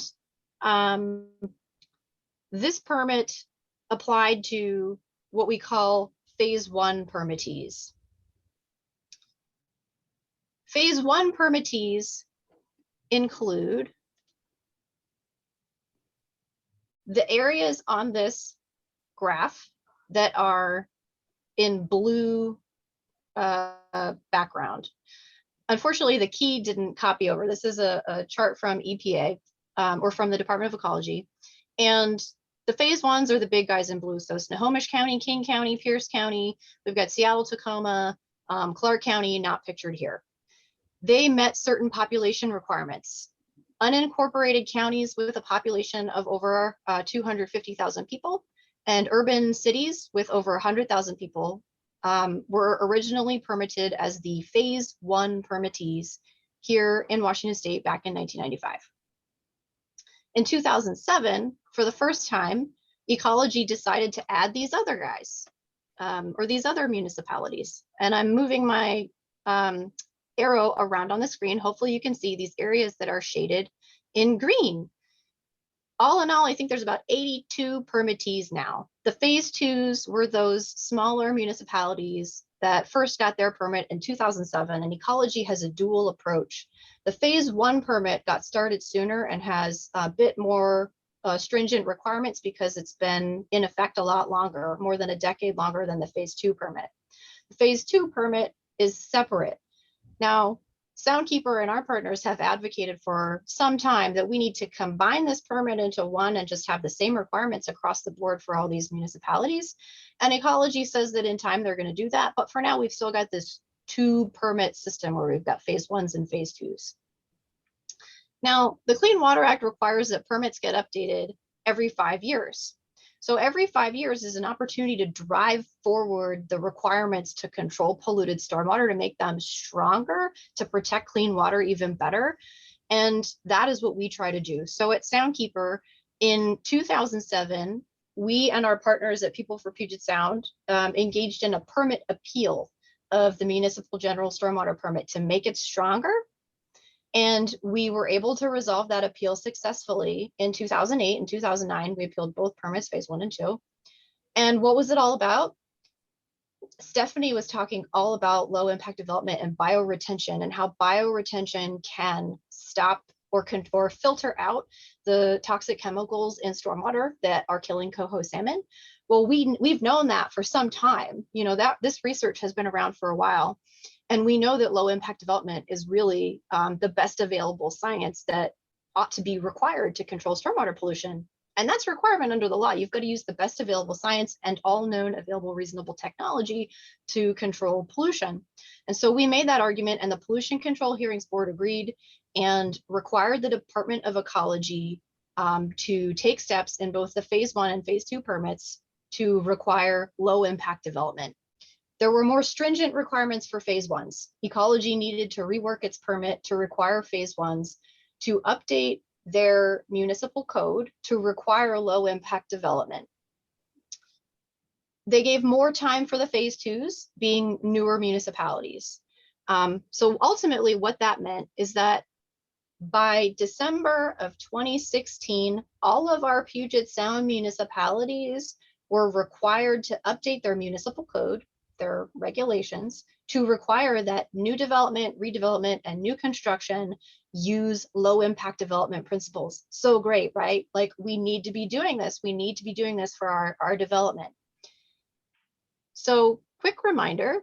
this permit applied to what we call Phase 1 permittees. Phase 1 permittees include the areas on this graph that are in blue background. Unfortunately, the key didn't copy over. This is a chart from EPA or from the Department of Ecology. And the Phase 1s are the big guys in blue. So Snohomish County, King County, Pierce County. We've got Seattle, Tacoma, Clark County, not pictured here. They met certain population requirements. Unincorporated counties with a population of over 250,000 people and urban cities with over 100,000 people were originally permitted as the phase 1 permittees here in Washington State back in 1995. In 2007, for the first time, Ecology decided to add these other guys or these other municipalities. And I'm moving my arrow around on the screen. Hopefully you can see these areas that are shaded in green. All in all, I think there's about 82 permittees now. The phase 2s were those smaller municipalities that first got their permit in 2007, and Ecology has a dual approach. The phase 1 permit got started sooner and has a bit more stringent requirements because it's been in effect a lot longer, more than a decade longer than the phase 2 permit. The phase 2 permit is separate. Now, Soundkeeper and our partners have advocated for some time that we need to combine this permit into one and just have the same requirements across the board for all these municipalities. And Ecology says that in time they're going to do that. But for now, we've still got this 2 permit system where we've got phase 1s and phase 2s. Now, the Clean Water Act requires that permits get updated every 5 years. So every 5 years is an opportunity to drive forward the requirements to control polluted stormwater, to make them stronger, to protect clean water even better. And that is what we try to do. So at Soundkeeper in 2007, we and our partners at People for Puget Sound engaged in a permit appeal of the municipal general stormwater permit to make it stronger. And we were able to resolve that appeal successfully in 2008 and 2009. We appealed both permits, phase 1 and 2. And what was it all about? Stephanie was talking all about low impact development and bioretention, and how bioretention can stop or filter out the toxic chemicals in stormwater that are killing coho salmon. Well, we've known that for some time. You know, that this research has been around for a while. And we know that low impact development is really the best available science that ought to be required to control stormwater pollution. And that's a requirement under the law. You've got to use the best available science and all known available reasonable technology to control pollution. And so we made that argument, and the Pollution Control Hearings Board agreed and required the Department of Ecology to take steps in both the phase 1 and phase 2 permits to require low impact development. There were more stringent requirements for phase 1s. Ecology needed to rework its permit to require phase 1s to update their municipal code to require low impact development. They gave more time for the phase 2s, being newer municipalities. So ultimately what that meant is that by December of 2016, all of our Puget Sound municipalities were required to update their municipal code, their regulations, to require that new development, redevelopment, and new construction use low impact development principles. So great, right? Like, we need to be doing this. We need to be doing this for our development. So quick reminder,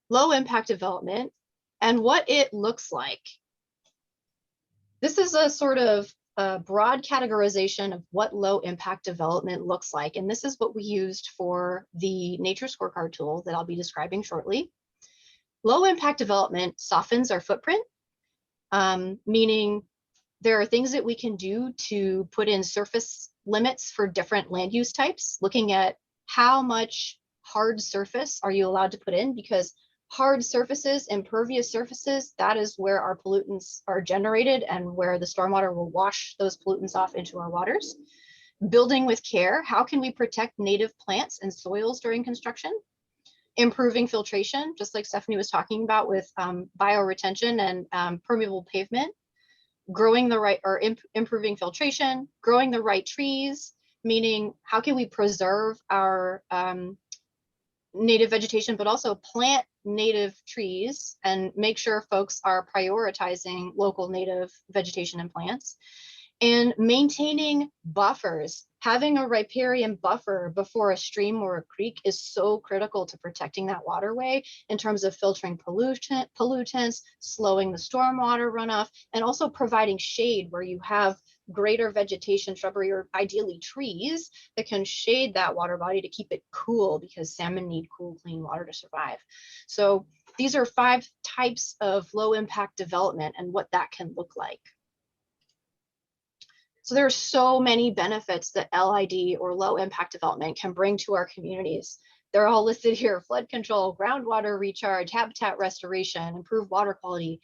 low impact development and what it looks like. This is a sort of a broad categorization of what low impact development looks like. And this is what we used for the nature scorecard tool that I'll be describing shortly. Low impact development softens our footprint, meaning there are things that we can do to put in surface limits for different land use types, looking at how much hard surface are you allowed to put in, because hard surfaces, impervious surfaces, that is where our pollutants are generated and where the stormwater will wash those pollutants off into our waters. Building with care, how can we protect native plants and soils during construction? Improving filtration, just like Stephanie was talking about with bioretention and permeable pavement. Growing the right, or improving filtration, growing the right trees, meaning how can we preserve our native vegetation, but also plant native trees and make sure folks are prioritizing local native vegetation and plants, and maintaining buffers. Having a riparian buffer before a stream or a creek is so critical to protecting that waterway in terms of filtering pollutants, slowing the stormwater runoff, and also providing shade where you have greater vegetation, shrubbery, or ideally trees that can shade that water body to keep it cool, because salmon need cool, clean water to survive. So these are 5 types of low impact development and what that can look like. So there are so many benefits that LID, or low impact development, can bring to our communities. They're all listed here: flood control, groundwater recharge, habitat restoration, improved water quality,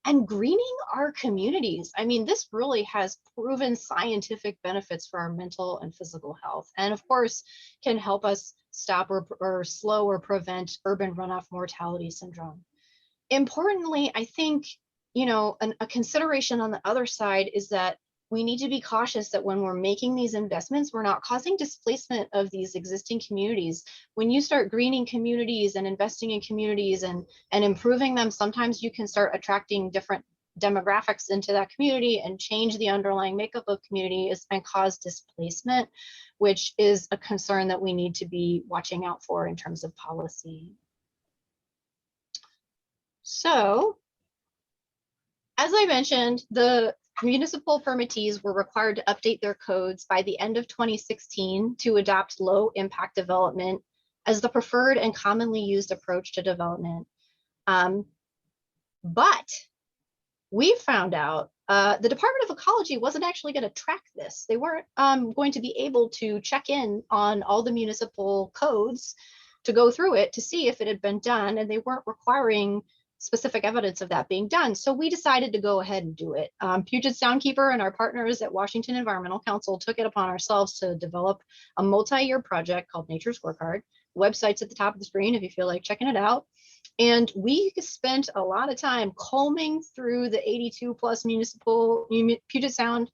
and greening our communities. I mean, this really has proven scientific benefits for our mental and physical health, and of course can help us stop or slow or prevent urban runoff mortality syndrome. Importantly, I think, you know, a consideration on the other side is that we need to be cautious that when we're making these investments, we're not causing displacement of these existing communities. When you start greening communities and investing in communities and improving them, sometimes you can start attracting different demographics into that community and change the underlying makeup of communities and cause displacement, which is a concern that we need to be watching out for in terms of policy. So, as I mentioned, the municipal permittees were required to update their codes by the end of 2016 to adopt low impact development as the preferred and commonly used approach to development. But we found out the Department of Ecology wasn't actually going to track this. They weren't going to be able to check in on all the municipal codes to go through it to see if it had been done, and they weren't requiring specific evidence of that being done. So we decided to go ahead and do it. Puget Soundkeeper and our partners at Washington Environmental Council took it upon ourselves to develop a multi-year project called Nature Scorecard. Website's at the top of the screen if you feel like checking it out. And we spent a lot of time combing through the 82 plus municipal, Puget Sound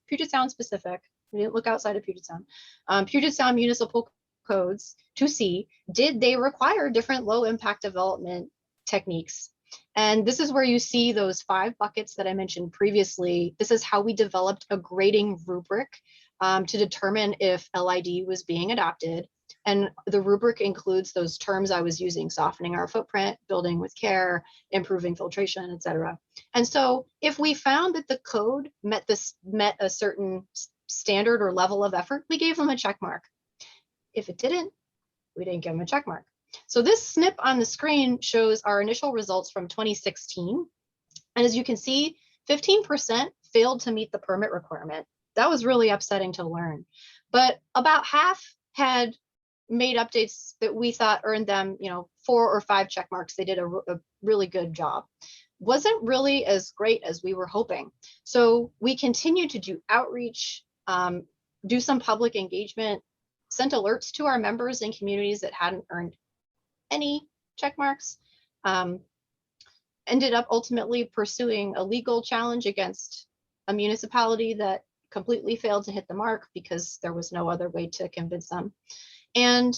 specific. We didn't look outside of Puget Sound. Puget Sound municipal codes to see, did they require different low impact development techniques? And this is where you see those 5 buckets that I mentioned previously. This is how we developed a grading rubric to determine if LID was being adopted. And the rubric includes those terms I was using: softening our footprint, building with care, improving filtration, etc. And so if we found that the code met a certain standard or level of effort, we gave them a check mark. If it didn't, we didn't give them a check mark. So this snip on the screen shows our initial results from 2016. And as you can see, 15% failed to meet the permit requirement. That was really upsetting to learn. But about half had made updates that we thought earned them, 4 or 5 check marks. They did a really good job. Wasn't really as great as we were hoping. So we continued to do outreach, do some public engagement, sent alerts to our members in communities that hadn't earned any check marks, ended up ultimately pursuing a legal challenge against a municipality that completely failed to hit the mark because there was no other way to convince them. And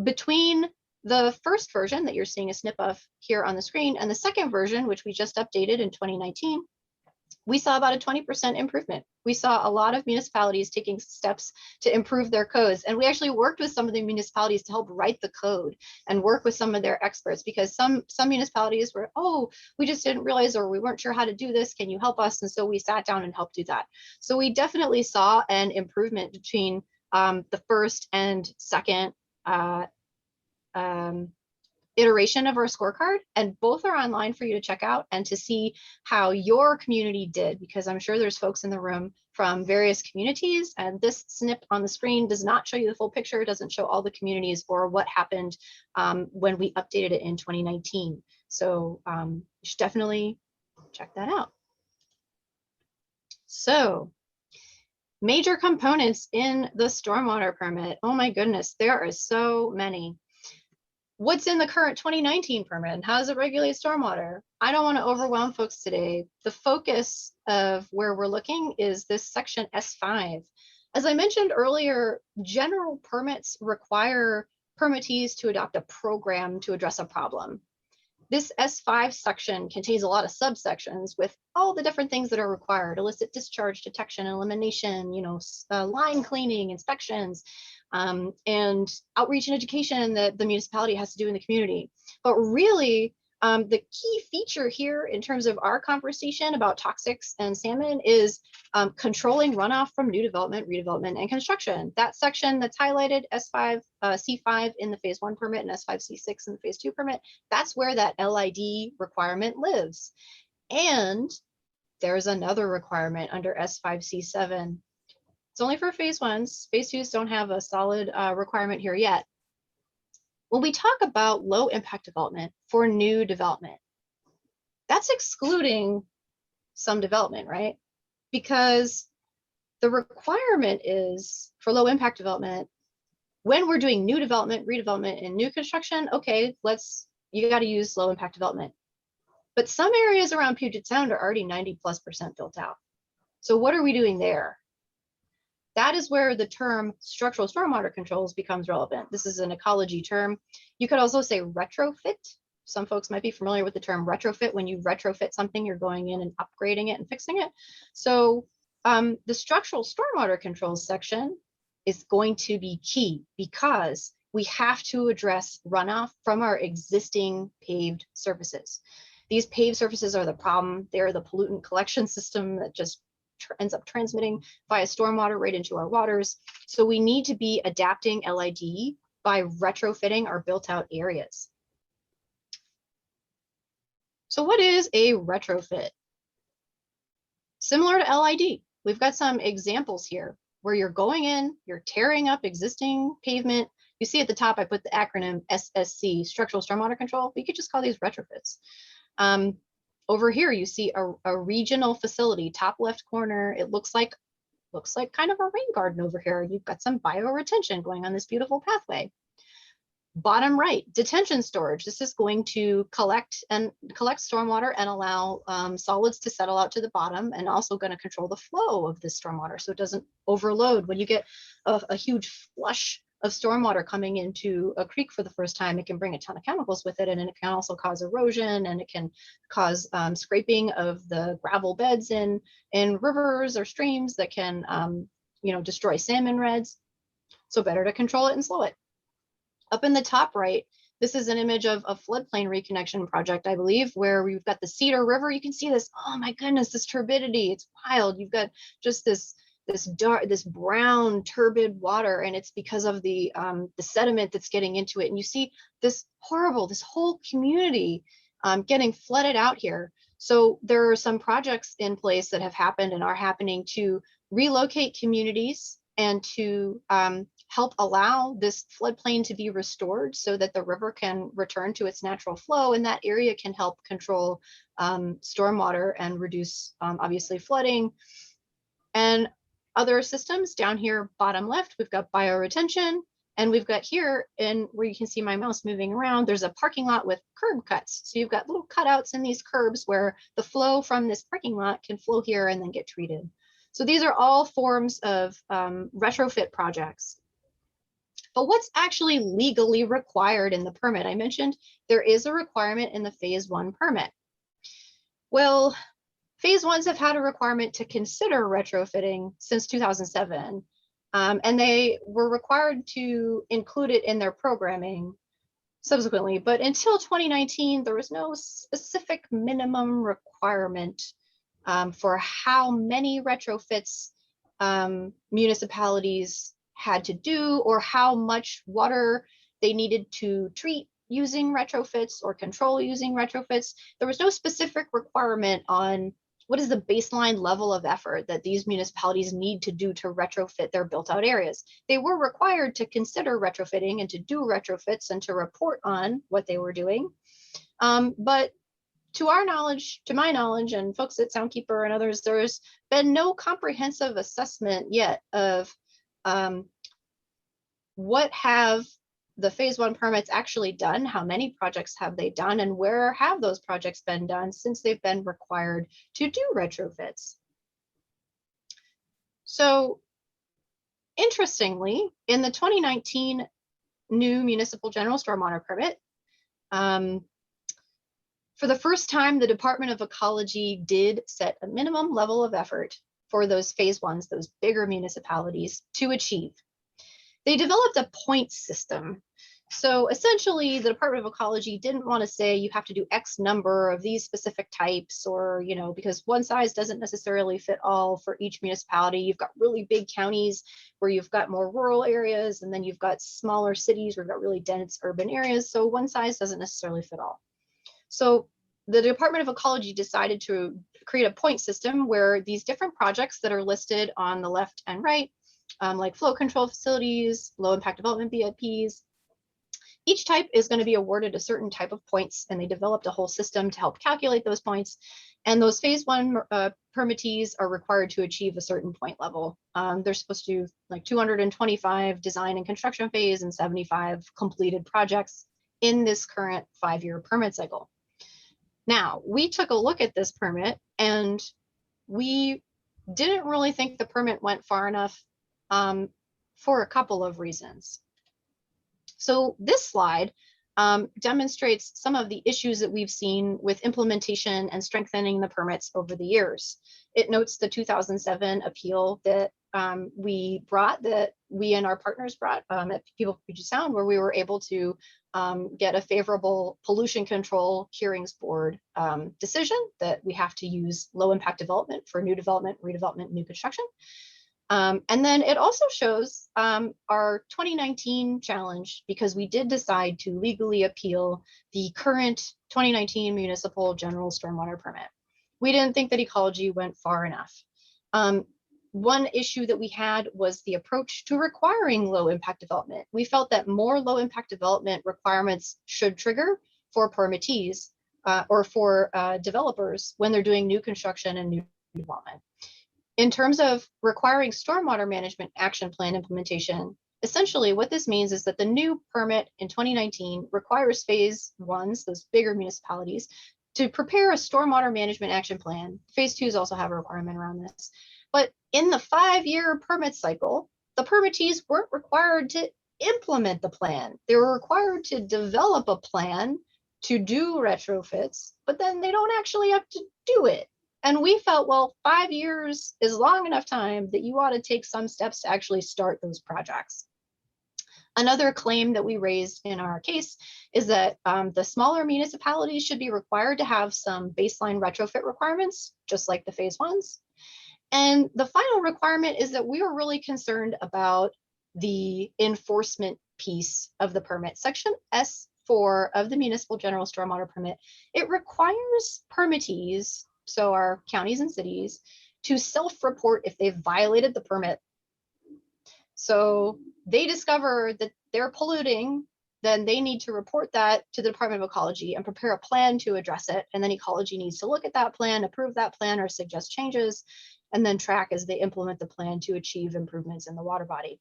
between the first version that you're seeing a snip of here on the screen and the second version, which we just updated in 2019, we saw about a 20% improvement. We saw a lot of municipalities taking steps to improve their codes. And we actually worked with some of the municipalities to help write the code and work with some of their experts, because some municipalities were, oh, we just didn't realize, or we weren't sure how to do this. Can you help us? And so we sat down and helped do that. So we definitely saw an improvement between the first and second iteration of our scorecard, and both are online for you to check out and to see how your community did, because I'm sure there's folks in the room from various communities, and this snip on the screen does not show you the full picture. It doesn't show all the communities or what happened when we updated it in 2019. So you should definitely check that out. So major components in the stormwater permit. Oh my goodness, there are so many. What's in the current 2019 permit and how does it regulate stormwater? I don't want to overwhelm folks today. The focus of where we're looking is this section S5. As I mentioned earlier, general permits require permittees to adopt a program to address a problem. This S5 section contains a lot of subsections with all the different things that are required: illicit discharge detection and elimination, line cleaning, inspections, and outreach and education that the municipality has to do in the community. But really, the key feature here in terms of our conversation about toxics and salmon is controlling runoff from new development, redevelopment, and construction. That section that's highlighted, S5, C5 in the phase 1 permit and S5, C6 in the phase 2 permit, that's where that LID requirement lives. And there's another requirement under S5, C7. It's only for phase 1s. Phase 2s don't have a solid requirement here yet. When we talk about low impact development for new development, that's excluding some development, right? Because the requirement is for low impact development, when we're doing new development, redevelopment, and new construction, okay, you got to use low impact development. But some areas around Puget Sound are already 90+% built out. So what are we doing there? That is where the term structural stormwater controls becomes relevant. This is an ecology term. You could also say retrofit. Some folks might be familiar with the term retrofit. When you retrofit something, you're going in and upgrading it and fixing it. So the structural stormwater controls section is going to be key because we have to address runoff from our existing paved surfaces. These paved surfaces are the problem. They're the pollutant collection system that just ends up transmitting via stormwater right into our waters. So we need to be adapting LID by retrofitting our built out areas. So what is a retrofit? Similar to LID, we've got some examples here where you're going in, you're tearing up existing pavement. You see at the top, I put the acronym SSC, Structural Stormwater Control. We could just call these retrofits. Over here, you see a regional facility, top left corner. It looks like kind of a rain garden over here. You've got some bioretention going on this beautiful pathway. Bottom right, detention storage. This is going to collect stormwater and allow solids to settle out to the bottom, and also going to control the flow of this stormwater so it doesn't overload. When you get a huge flush of stormwater coming into a creek for the first time, it can bring a ton of chemicals with it, and it can also cause erosion, and it can cause scraping of the gravel beds in rivers or streams that can destroy salmon redds. So better to control it and slow it. Up in the top right, this is an image of a floodplain reconnection project, I believe, where we've got the Cedar River. You can see this. Oh my goodness, this turbidity. It's wild. You've got just this brown turbid water, and it's because of the sediment that's getting into it. And you see this whole community getting flooded out here. So there are some projects in place that have happened and are happening to relocate communities and to help allow this floodplain to be restored so that the river can return to its natural flow, and that area can help control stormwater and reduce obviously flooding. And other systems down here, bottom left, we've got bioretention, and we've got here, and where you can see my mouse moving around, there's a parking lot with curb cuts. So you've got little cutouts in these curbs where the flow from this parking lot can flow here and then get treated. So these are all forms of retrofit projects. But what's actually legally required in the permit? I mentioned there is a requirement in the phase 1 permit. Well, phase 1s have had a requirement to consider retrofitting since 2007, and they were required to include it in their programming subsequently. But until 2019, there was no specific minimum requirement for how many retrofits municipalities had to do, or how much water they needed to treat using retrofits or control using retrofits. There was no specific requirement on what is the baseline level of effort that these municipalities need to do to retrofit their built out areas. They were required to consider retrofitting and to do retrofits and to report on what they were doing. But to our knowledge, to my knowledge, and folks at Soundkeeper and others, there's been no comprehensive assessment yet of what have the phase 1 permits actually done, how many projects have they done, and where have those projects been done since they've been required to do retrofits. So interestingly, in the 2019 new municipal general stormwater permit, For the first time, the Department of Ecology did set a minimum level of effort for those phase ones, those bigger municipalities, to achieve. They developed a point system. So essentially, the Department of Ecology didn't want to say you have to do X number of these specific types, or, you know, because one size doesn't necessarily fit all for each municipality. You've got really big counties where you've got more rural areas, and then you've got smaller cities where you've got really dense urban areas. So one size doesn't necessarily fit all. So the Department of Ecology decided to create a point system where these different projects that are listed on the left and right, like flow control facilities, low impact development BIPs, each type is going to be awarded a certain type of points, and they developed a whole system to help calculate those points. And those phase one permittees are required to achieve a certain point level. They're supposed to do like 225 design and construction phase and 75 completed projects in this current 5-year permit cycle. Now, we took a look at this permit, and we didn't really think the permit went far enough for a couple of reasons. So this slide demonstrates some of the issues that we've seen with implementation and strengthening the permits over the years. It notes the 2007 appeal that we and our partners brought at Puget Sound, where we were able to get a favorable pollution control hearings board decision that we have to use low impact development for new development, redevelopment, new construction. And then it also shows our 2019 challenge, because we did decide to legally appeal the current 2019 municipal general stormwater permit. We didn't think that ecology went far enough. One issue that we had was the approach to requiring low impact development. We felt that more low impact development requirements should trigger for permittees or for developers when they're doing new construction and new development. In terms of requiring stormwater management action plan implementation, essentially what this means is that the new permit in 2019 requires phase ones, those bigger municipalities, to prepare a stormwater management action plan. Phase twos also have a requirement around this. But in the 5-year permit cycle, the permittees weren't required to implement the plan. They were required to develop a plan to do retrofits, but then they don't actually have to do it. And we felt, well, 5 years is long enough time that you ought to take some steps to actually start those projects. Another claim that we raised in our case is that the smaller municipalities should be required to have some baseline retrofit requirements, just like the phase ones. And the final requirement is that we were really concerned about the enforcement piece of the permit. Section S4 of the Municipal General Stormwater Permit, it requires permittees, so our counties and cities, to self-report if they've violated the permit. So they discover that they're polluting, then they need to report that to the Department of Ecology and prepare a plan to address it. And then ecology needs to look at that plan, approve that plan, or suggest changes, and then track as they implement the plan to achieve improvements in the water body.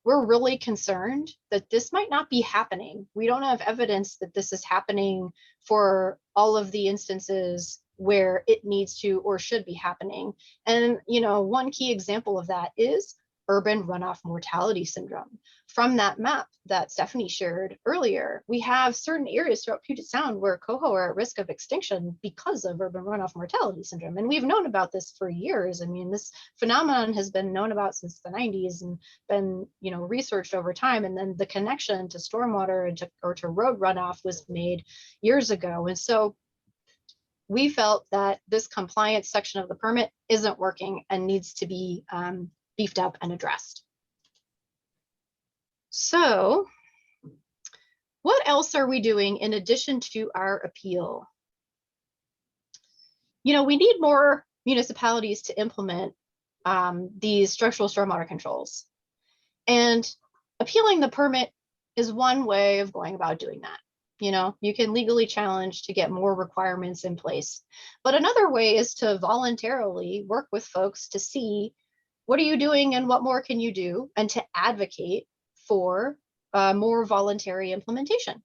We're really concerned that this might not be happening. We don't have evidence that this is happening for all of the instances where it needs to or should be happening. And, you know, one key example of that is urban runoff mortality syndrome. From that map that Stephanie shared earlier, we have certain areas throughout Puget Sound where coho are at risk of extinction because of urban runoff mortality syndrome. And we've known about this for years. I mean, this phenomenon has been known about since the 90s and been, you know, researched over time. And then the connection to stormwater and to road runoff was made years ago. And so we felt that this compliance section of the permit isn't working and needs to be beefed up and addressed. So what else are we doing in addition to our appeal? You know, we need more municipalities to implement these structural stormwater controls. And appealing the permit is one way of going about doing that. You know, you can legally challenge to get more requirements in place. But another way is to voluntarily work with folks to see what are you doing and what more can you do, and to advocate for more voluntary implementation.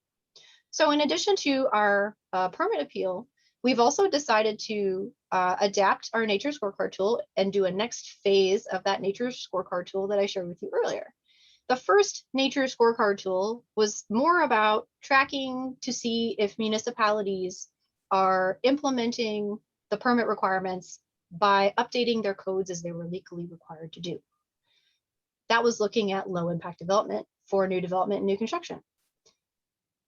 So in addition to our permit appeal, we've also decided to adapt our nature scorecard tool and do a next phase of that nature scorecard tool that I shared with you earlier. The first nature scorecard tool was more about tracking to see if municipalities are implementing the permit requirements by updating their codes as they were legally required to do. That was looking at low impact development for new development and new construction.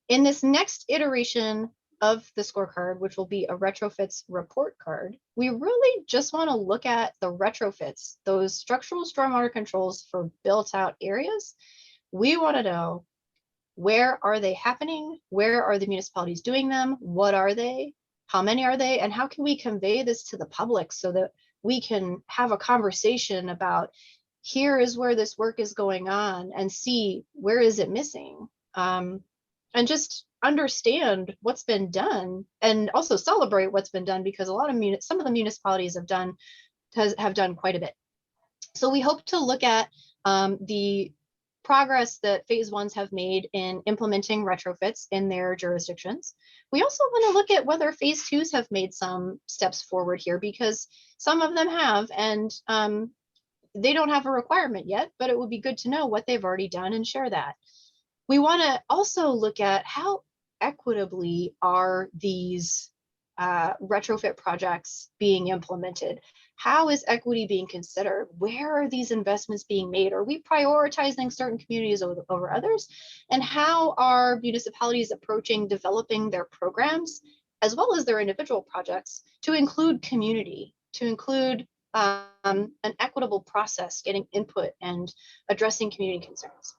In this next iteration of the scorecard, which will be a retrofits report card, we really just want to look at the retrofits, those structural stormwater controls for built out areas. We want to know, where are they happening? Where are the municipalities doing them? What are they? How many are they? And how can we convey this to the public so that we can have a conversation about, here is where this work is going on, and see where is it missing? And just understand what's been done, and also celebrate what's been done, because a lot of some of the municipalities have done quite a bit. So we hope to look at the progress that phase ones have made in implementing retrofits in their jurisdictions. We also want to look at whether phase twos have made some steps forward here, because some of them have, and they don't have a requirement yet, but it would be good to know what they've already done and share that. We want to also look at how equitably are these retrofit projects being implemented. How is equity being considered? Where are these investments being made? Are we prioritizing certain communities over others? And how are municipalities approaching developing their programs, as well as their individual projects, to include community, to include an equitable process, getting input and addressing community concerns?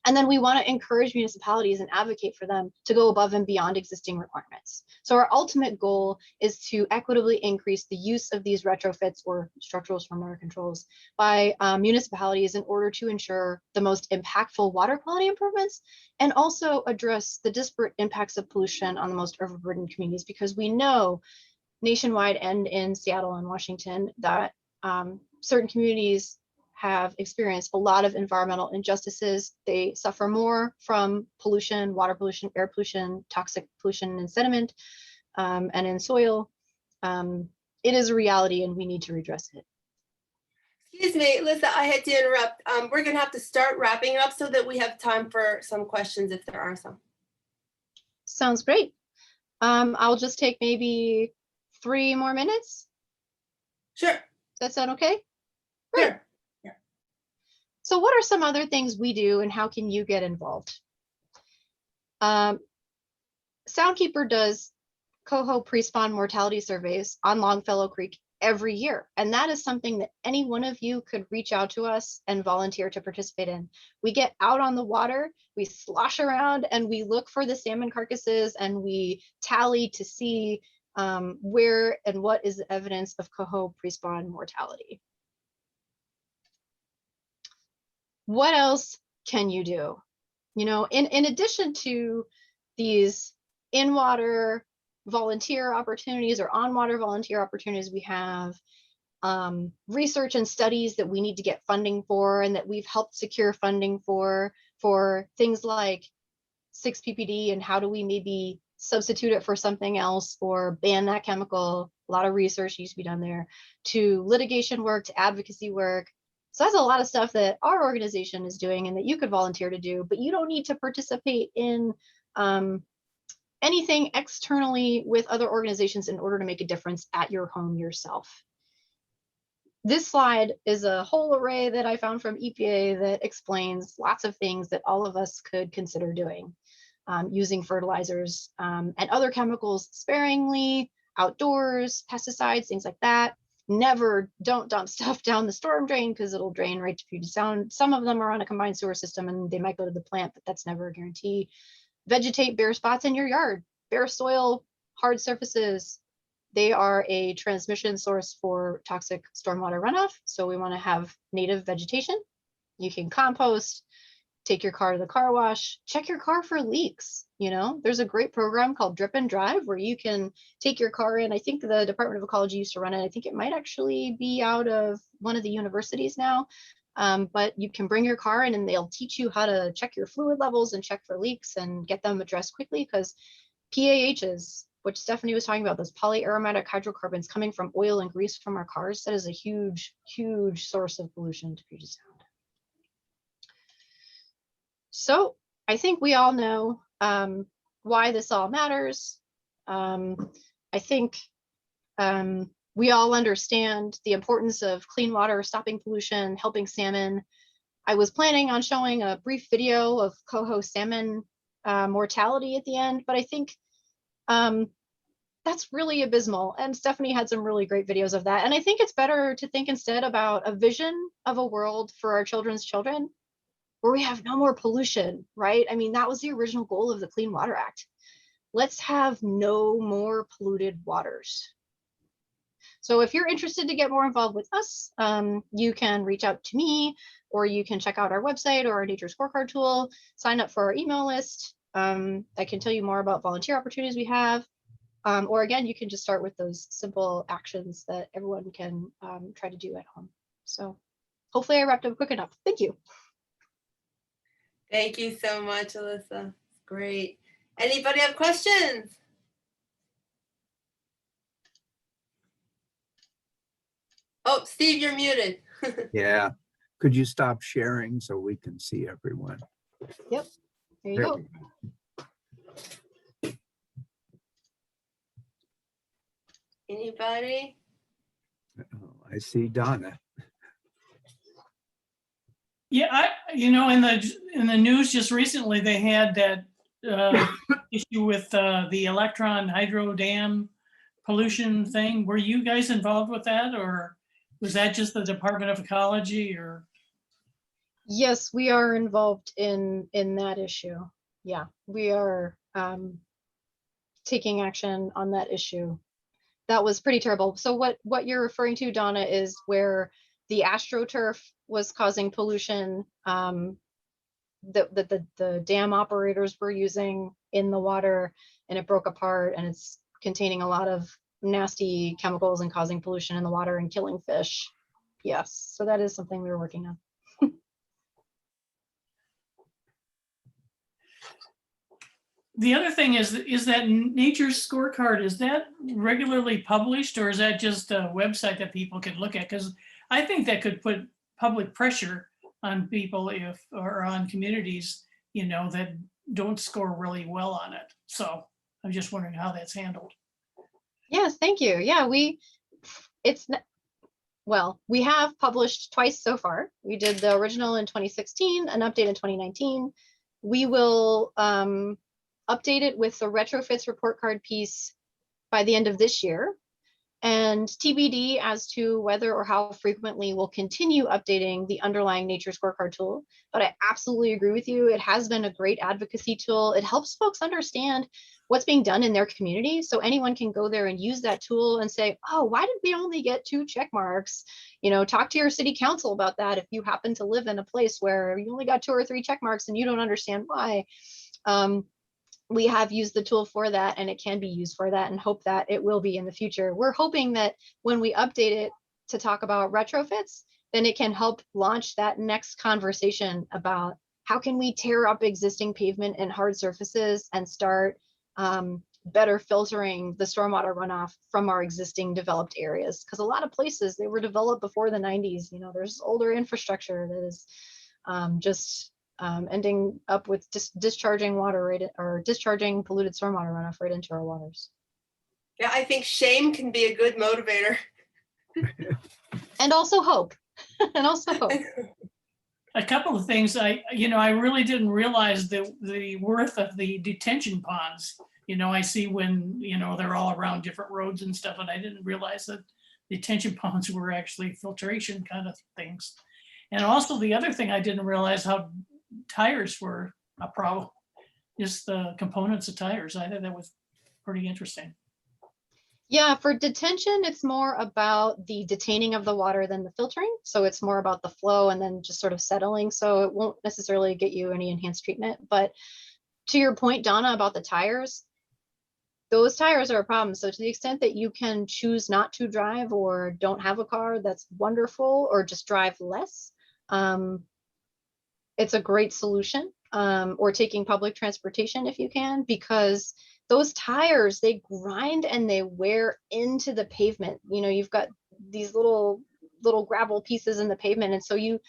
And then we want to encourage municipalities and advocate for them to go above and beyond existing requirements. So our ultimate goal is to equitably increase the use of these retrofits or structural stormwater controls by municipalities in order to ensure the most impactful water quality improvements, and also address the disparate impacts of pollution on the most overburdened communities, because we know nationwide and in Seattle and Washington that certain communities have experienced a lot of environmental injustices. They suffer more from pollution, water pollution, air pollution, toxic pollution in sediment, and in soil. It is a reality, and we need to redress it.
Excuse me, Alyssa, I had to interrupt. We're going to have to start wrapping up so that we have time for some questions if there are some.
Sounds great. I'll just take maybe 3 more minutes.
Sure.
Does that sound okay? Great.
Sure.
So what are some other things we do, and how can you get involved? Soundkeeper does coho prespawn mortality surveys on Longfellow Creek every year. And that is something that any one of you could reach out to us and volunteer to participate in. We get out on the water, we slosh around, and we look for the salmon carcasses, and we tally to see where and what is the evidence of coho prespawn mortality. What else can you do? You know, in addition to these in-water volunteer opportunities or on-water volunteer opportunities, we have research and studies that we need to get funding for, and that we've helped secure funding for things like 6-PPD, and how do we maybe substitute it for something else or ban that chemical. A lot of research needs to be done there, to litigation work, to advocacy work. So that's a lot of stuff that our organization is doing and that you could volunteer to do, but you don't need to participate in anything externally with other organizations in order to make a difference at your home yourself. This slide is a whole array that I found from EPA that explains lots of things that all of us could consider doing, using fertilizers and other chemicals sparingly, outdoors, pesticides, things like that. Don't dump stuff down the storm drain, because it'll drain right to Puget Sound. Some of them are on a combined sewer system and they might go to the plant, but that's never a guarantee. Vegetate bare spots in your yard, bare soil, hard surfaces. They are a transmission source for toxic stormwater runoff. So we want to have native vegetation. You can compost, take your car to the car wash, check your car for leaks. You know, there's a great program called Drip and Drive where you can take your car in. I think the Department of Ecology used to run it. I think it might actually be out of one of the universities now. But you can bring your car in and they'll teach you how to check your fluid levels and check for leaks and get them addressed quickly, because PAHs, which Stephanie was talking about, those polyaromatic hydrocarbons coming from oil and grease from our cars, that is a huge, huge source of pollution to Puget Sound. So I think we all know why this all matters. I think we all understand the importance of clean water, stopping pollution, helping salmon. I was planning on showing a brief video of coho salmon mortality at the end, but I think that's really abysmal. And Stephanie had some really great videos of that. And I think it's better to think instead about a vision of a world for our children's children where we have no more pollution, right? I mean, that was the original goal of the Clean Water Act. Let's have no more polluted waters. So if you're interested to get more involved with us, you can reach out to me, or you can check out our website or our nature scorecard tool, sign up for our email list. I can tell you more about volunteer opportunities we have. Or again, you can just start with those simple actions that everyone can try to do at home. So hopefully I wrapped up quick enough. Thank you.
Thank you so much, Alyssa. Great. Anybody have questions? Oh, Steve, you're muted.
Yeah. Could you stop sharing so we can see everyone?
Yep. There you
There
go.
we go.
Anybody?
Oh, I see Donna.
Yeah, in the news just recently, they had that issue with the electron hydro dam pollution thing. Were you guys involved with that, or was that just the Department of Ecology? Or
Yes, we are involved in that issue. Yeah, we are taking action on that issue. That was pretty terrible. So what you're referring to, Donna, is where the AstroTurf was causing pollution that the dam operators were using in the water, and it broke apart, and it's containing a lot of nasty chemicals and causing pollution in the water and killing fish. Yes, so that is something we were working on.
the other thing is that Nature's Scorecard, is that regularly published, or is that just a website that people can look at? Because I think that could put public pressure on people or on communities, that don't score really well on it. So I'm just wondering how that's handled.
Yes, thank you. Yeah, we have published twice so far. We did the original in 2016, an update in 2019. We will update it with the retrofits report card piece by the end of this year, and TBD as to whether or how frequently we'll continue updating the underlying Nature Scorecard tool. But I absolutely agree with you. It has been a great advocacy tool. It helps folks understand what's being done in their community. So anyone can go there and use that tool and say, oh, why did we only get 2 check marks? Talk to your city council about that if you happen to live in a place where you only got 2 or 3 check marks and you don't understand why. We have used the tool for that, and it can be used for that, and hope that it will be in the future. We're hoping that when we update it to talk about retrofits, then it can help launch that next conversation about how can we tear up existing pavement and hard surfaces and start better filtering the stormwater runoff from our existing developed areas. Because a lot of places, they were developed before the 90s. There's older infrastructure that is ending up with discharging water or discharging polluted stormwater runoff right into our waters.
Yeah, I think shame can be a good motivator.
And also hope. And also hope.
A couple of things, I really didn't realize the worth of the detention ponds. I see when, they're all around different roads and stuff, and I didn't realize that detention ponds were actually filtration kind of things. And also the other thing, I didn't realize how tires were a problem, just the components of tires. I thought that was pretty interesting.
Yeah, for detention, it's more about the detaining of the water than the filtering. So it's more about the flow and then just sort of settling. So it won't necessarily get you any enhanced treatment. But to your point, Donna, about the tires, those tires are a problem. So to the extent that you can choose not to drive or don't have a car, that's wonderful, or just drive less. It's a great solution, or taking public transportation if you can, because those tires, they grind and they wear into the pavement. You've got these little gravel pieces in the pavement. And so you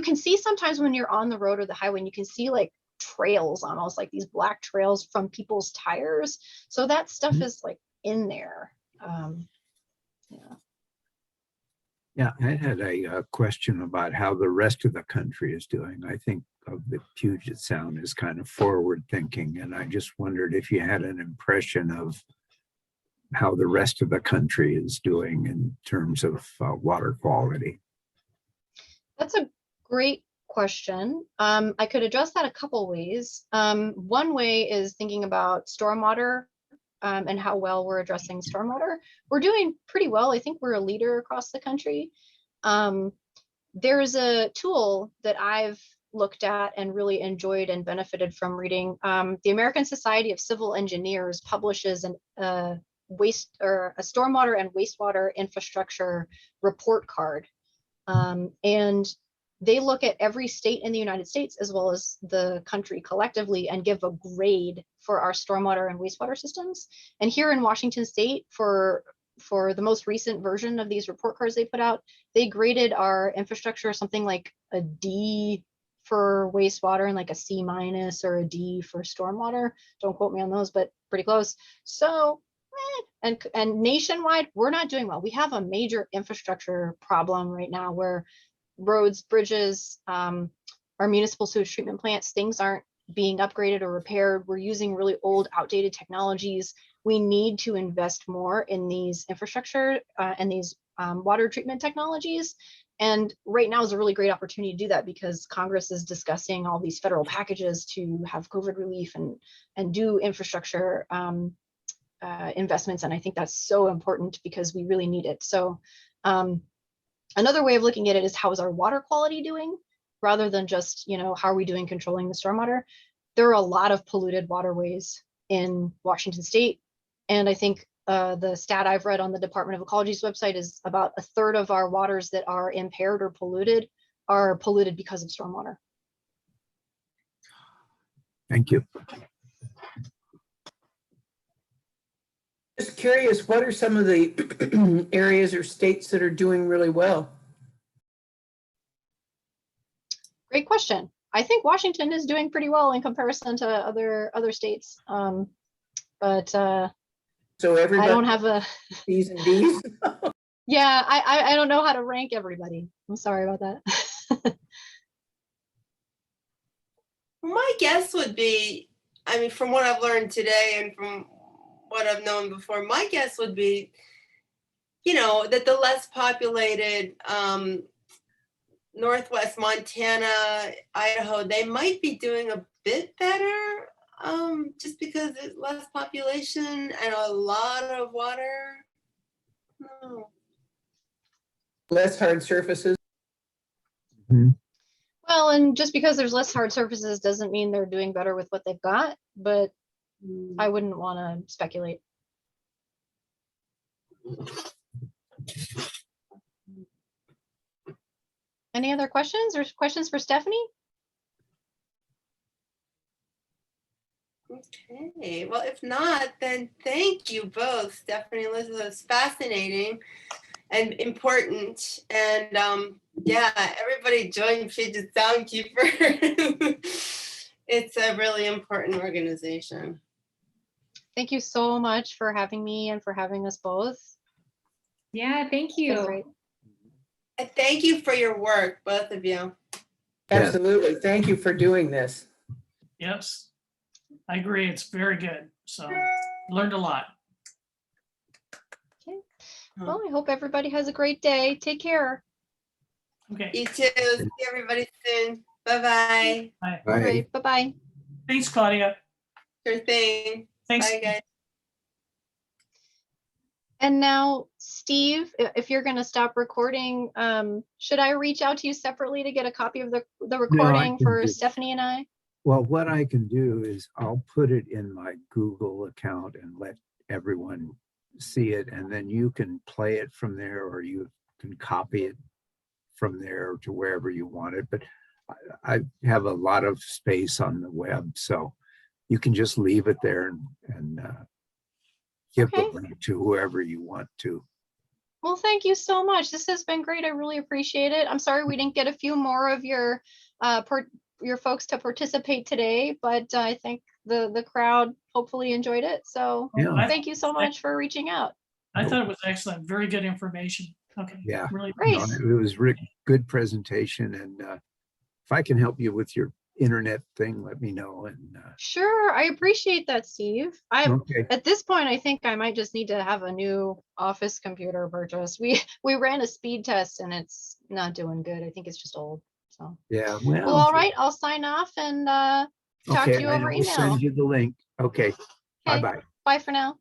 can see sometimes when you're on the road or the highway, and you can see like trails, almost like these black trails from people's tires. So that stuff is like in there. Yeah.
Yeah, I had a question about how the rest of the country is doing. I think of the Puget Sound as kind of forward thinking, and I just wondered if you had an impression of how the rest of the country is doing in terms of water quality.
That's a great question. I could address that a couple ways. One way is thinking about stormwater and how well we're addressing stormwater. We're doing pretty well. I think we're a leader across the country. There's a tool that I've looked at and really enjoyed and benefited from reading. The American Society of Civil Engineers publishes a stormwater and wastewater infrastructure report card. And they look at every state in the United States as well as the country collectively and give a grade for our stormwater and wastewater systems. And here in Washington State, for the most recent version of these report cards they put out, they graded our infrastructure something like a D for wastewater and like a C- or a D for stormwater. Don't quote me on those, but pretty close. So, and nationwide, we're not doing well. We have a major infrastructure problem right now where roads, bridges, our municipal sewage treatment plants, things aren't being upgraded or repaired. We're using really old, outdated technologies. We need to invest more in these infrastructure and these water treatment technologies. And right now is a really great opportunity to do that because Congress is discussing all these federal packages to have COVID relief and do infrastructure investments. And I think that's so important because we really need it. So another way of looking at it is how is our water quality doing rather than just, how are we doing controlling the stormwater? There are a lot of polluted waterways in Washington State. And I think the stat I've read on the Department of Ecology's website is about a third of our waters that are impaired or polluted are polluted because of stormwater.
Thank you.
Just curious, what are some of the areas or states that are doing really well?
Great question. I think Washington is doing pretty well in comparison to other states. But
So everybody,
I don't have a
C's and D's?
yeah, I don't know how to rank everybody. I'm sorry about that.
My guess would be, I mean, from what I've learned today and from what I've known before, my guess would be, that the less populated Northwest Montana, Idaho, they might be doing a bit better just because there's less population and a lot of water. No.
Less hard surfaces?
Well, and just because there's less hard surfaces doesn't mean they're doing better with what they've got, but I wouldn't want to speculate. Any other questions or questions for Stephanie?
Okay, well, if not, then thank you both, Stephanie and Alyssa. That was fascinating and important. And yeah, everybody join Puget Soundkeeper. It's a really important organization.
Thank you so much for having me and for having us both.
Yeah, thank
It's been
you.
great.
And thank you for your work, both of you.
Absolutely. Thank you for doing this.
Yes, I agree. It's very good. So learned a lot.
Okay. Well, I hope everybody has a great day. Take care.
Okay,
You too. See everybody soon. Bye-bye.
bye.
All
Bye.
right. Bye-bye.
Thanks, Claudia.
Sure thing.
Thanks.
Bye, guys.
And now, Steve, if you're going to stop recording, should I reach out to you separately to get a copy of the recording
can
for
just-
Stephanie and I?
Well, what I can do is I'll put it in my Google account and let everyone see it, and then you can play it from there, or you can copy it from there to wherever you want it. But I have a lot of space on the web, so you can just leave it there and give the
Okay.
link to whoever you want to.
Well, thank you so much. This has been great. I really appreciate it. I'm sorry we didn't get a few more of your your folks to participate today, but I think the crowd hopefully enjoyed it. So
Yeah.
thank you so much for reaching out.
I thought it was excellent. Very good information. Okay.
Yeah.
Really.
Great.
No, it was good presentation. And if I can help you with your internet thing, let me know. And
Sure, I appreciate that, Steve.
okay.
At this point, I think I might just need to have a new office computer purchase. We ran a speed test and it's not doing good. I think it's just old. So,
Yeah.
well,
Well,
all right, I'll sign off and talk to
okay.
you
I
over
will
email.
send you the link. Okay.
Okay,
Bye-bye.
bye for now.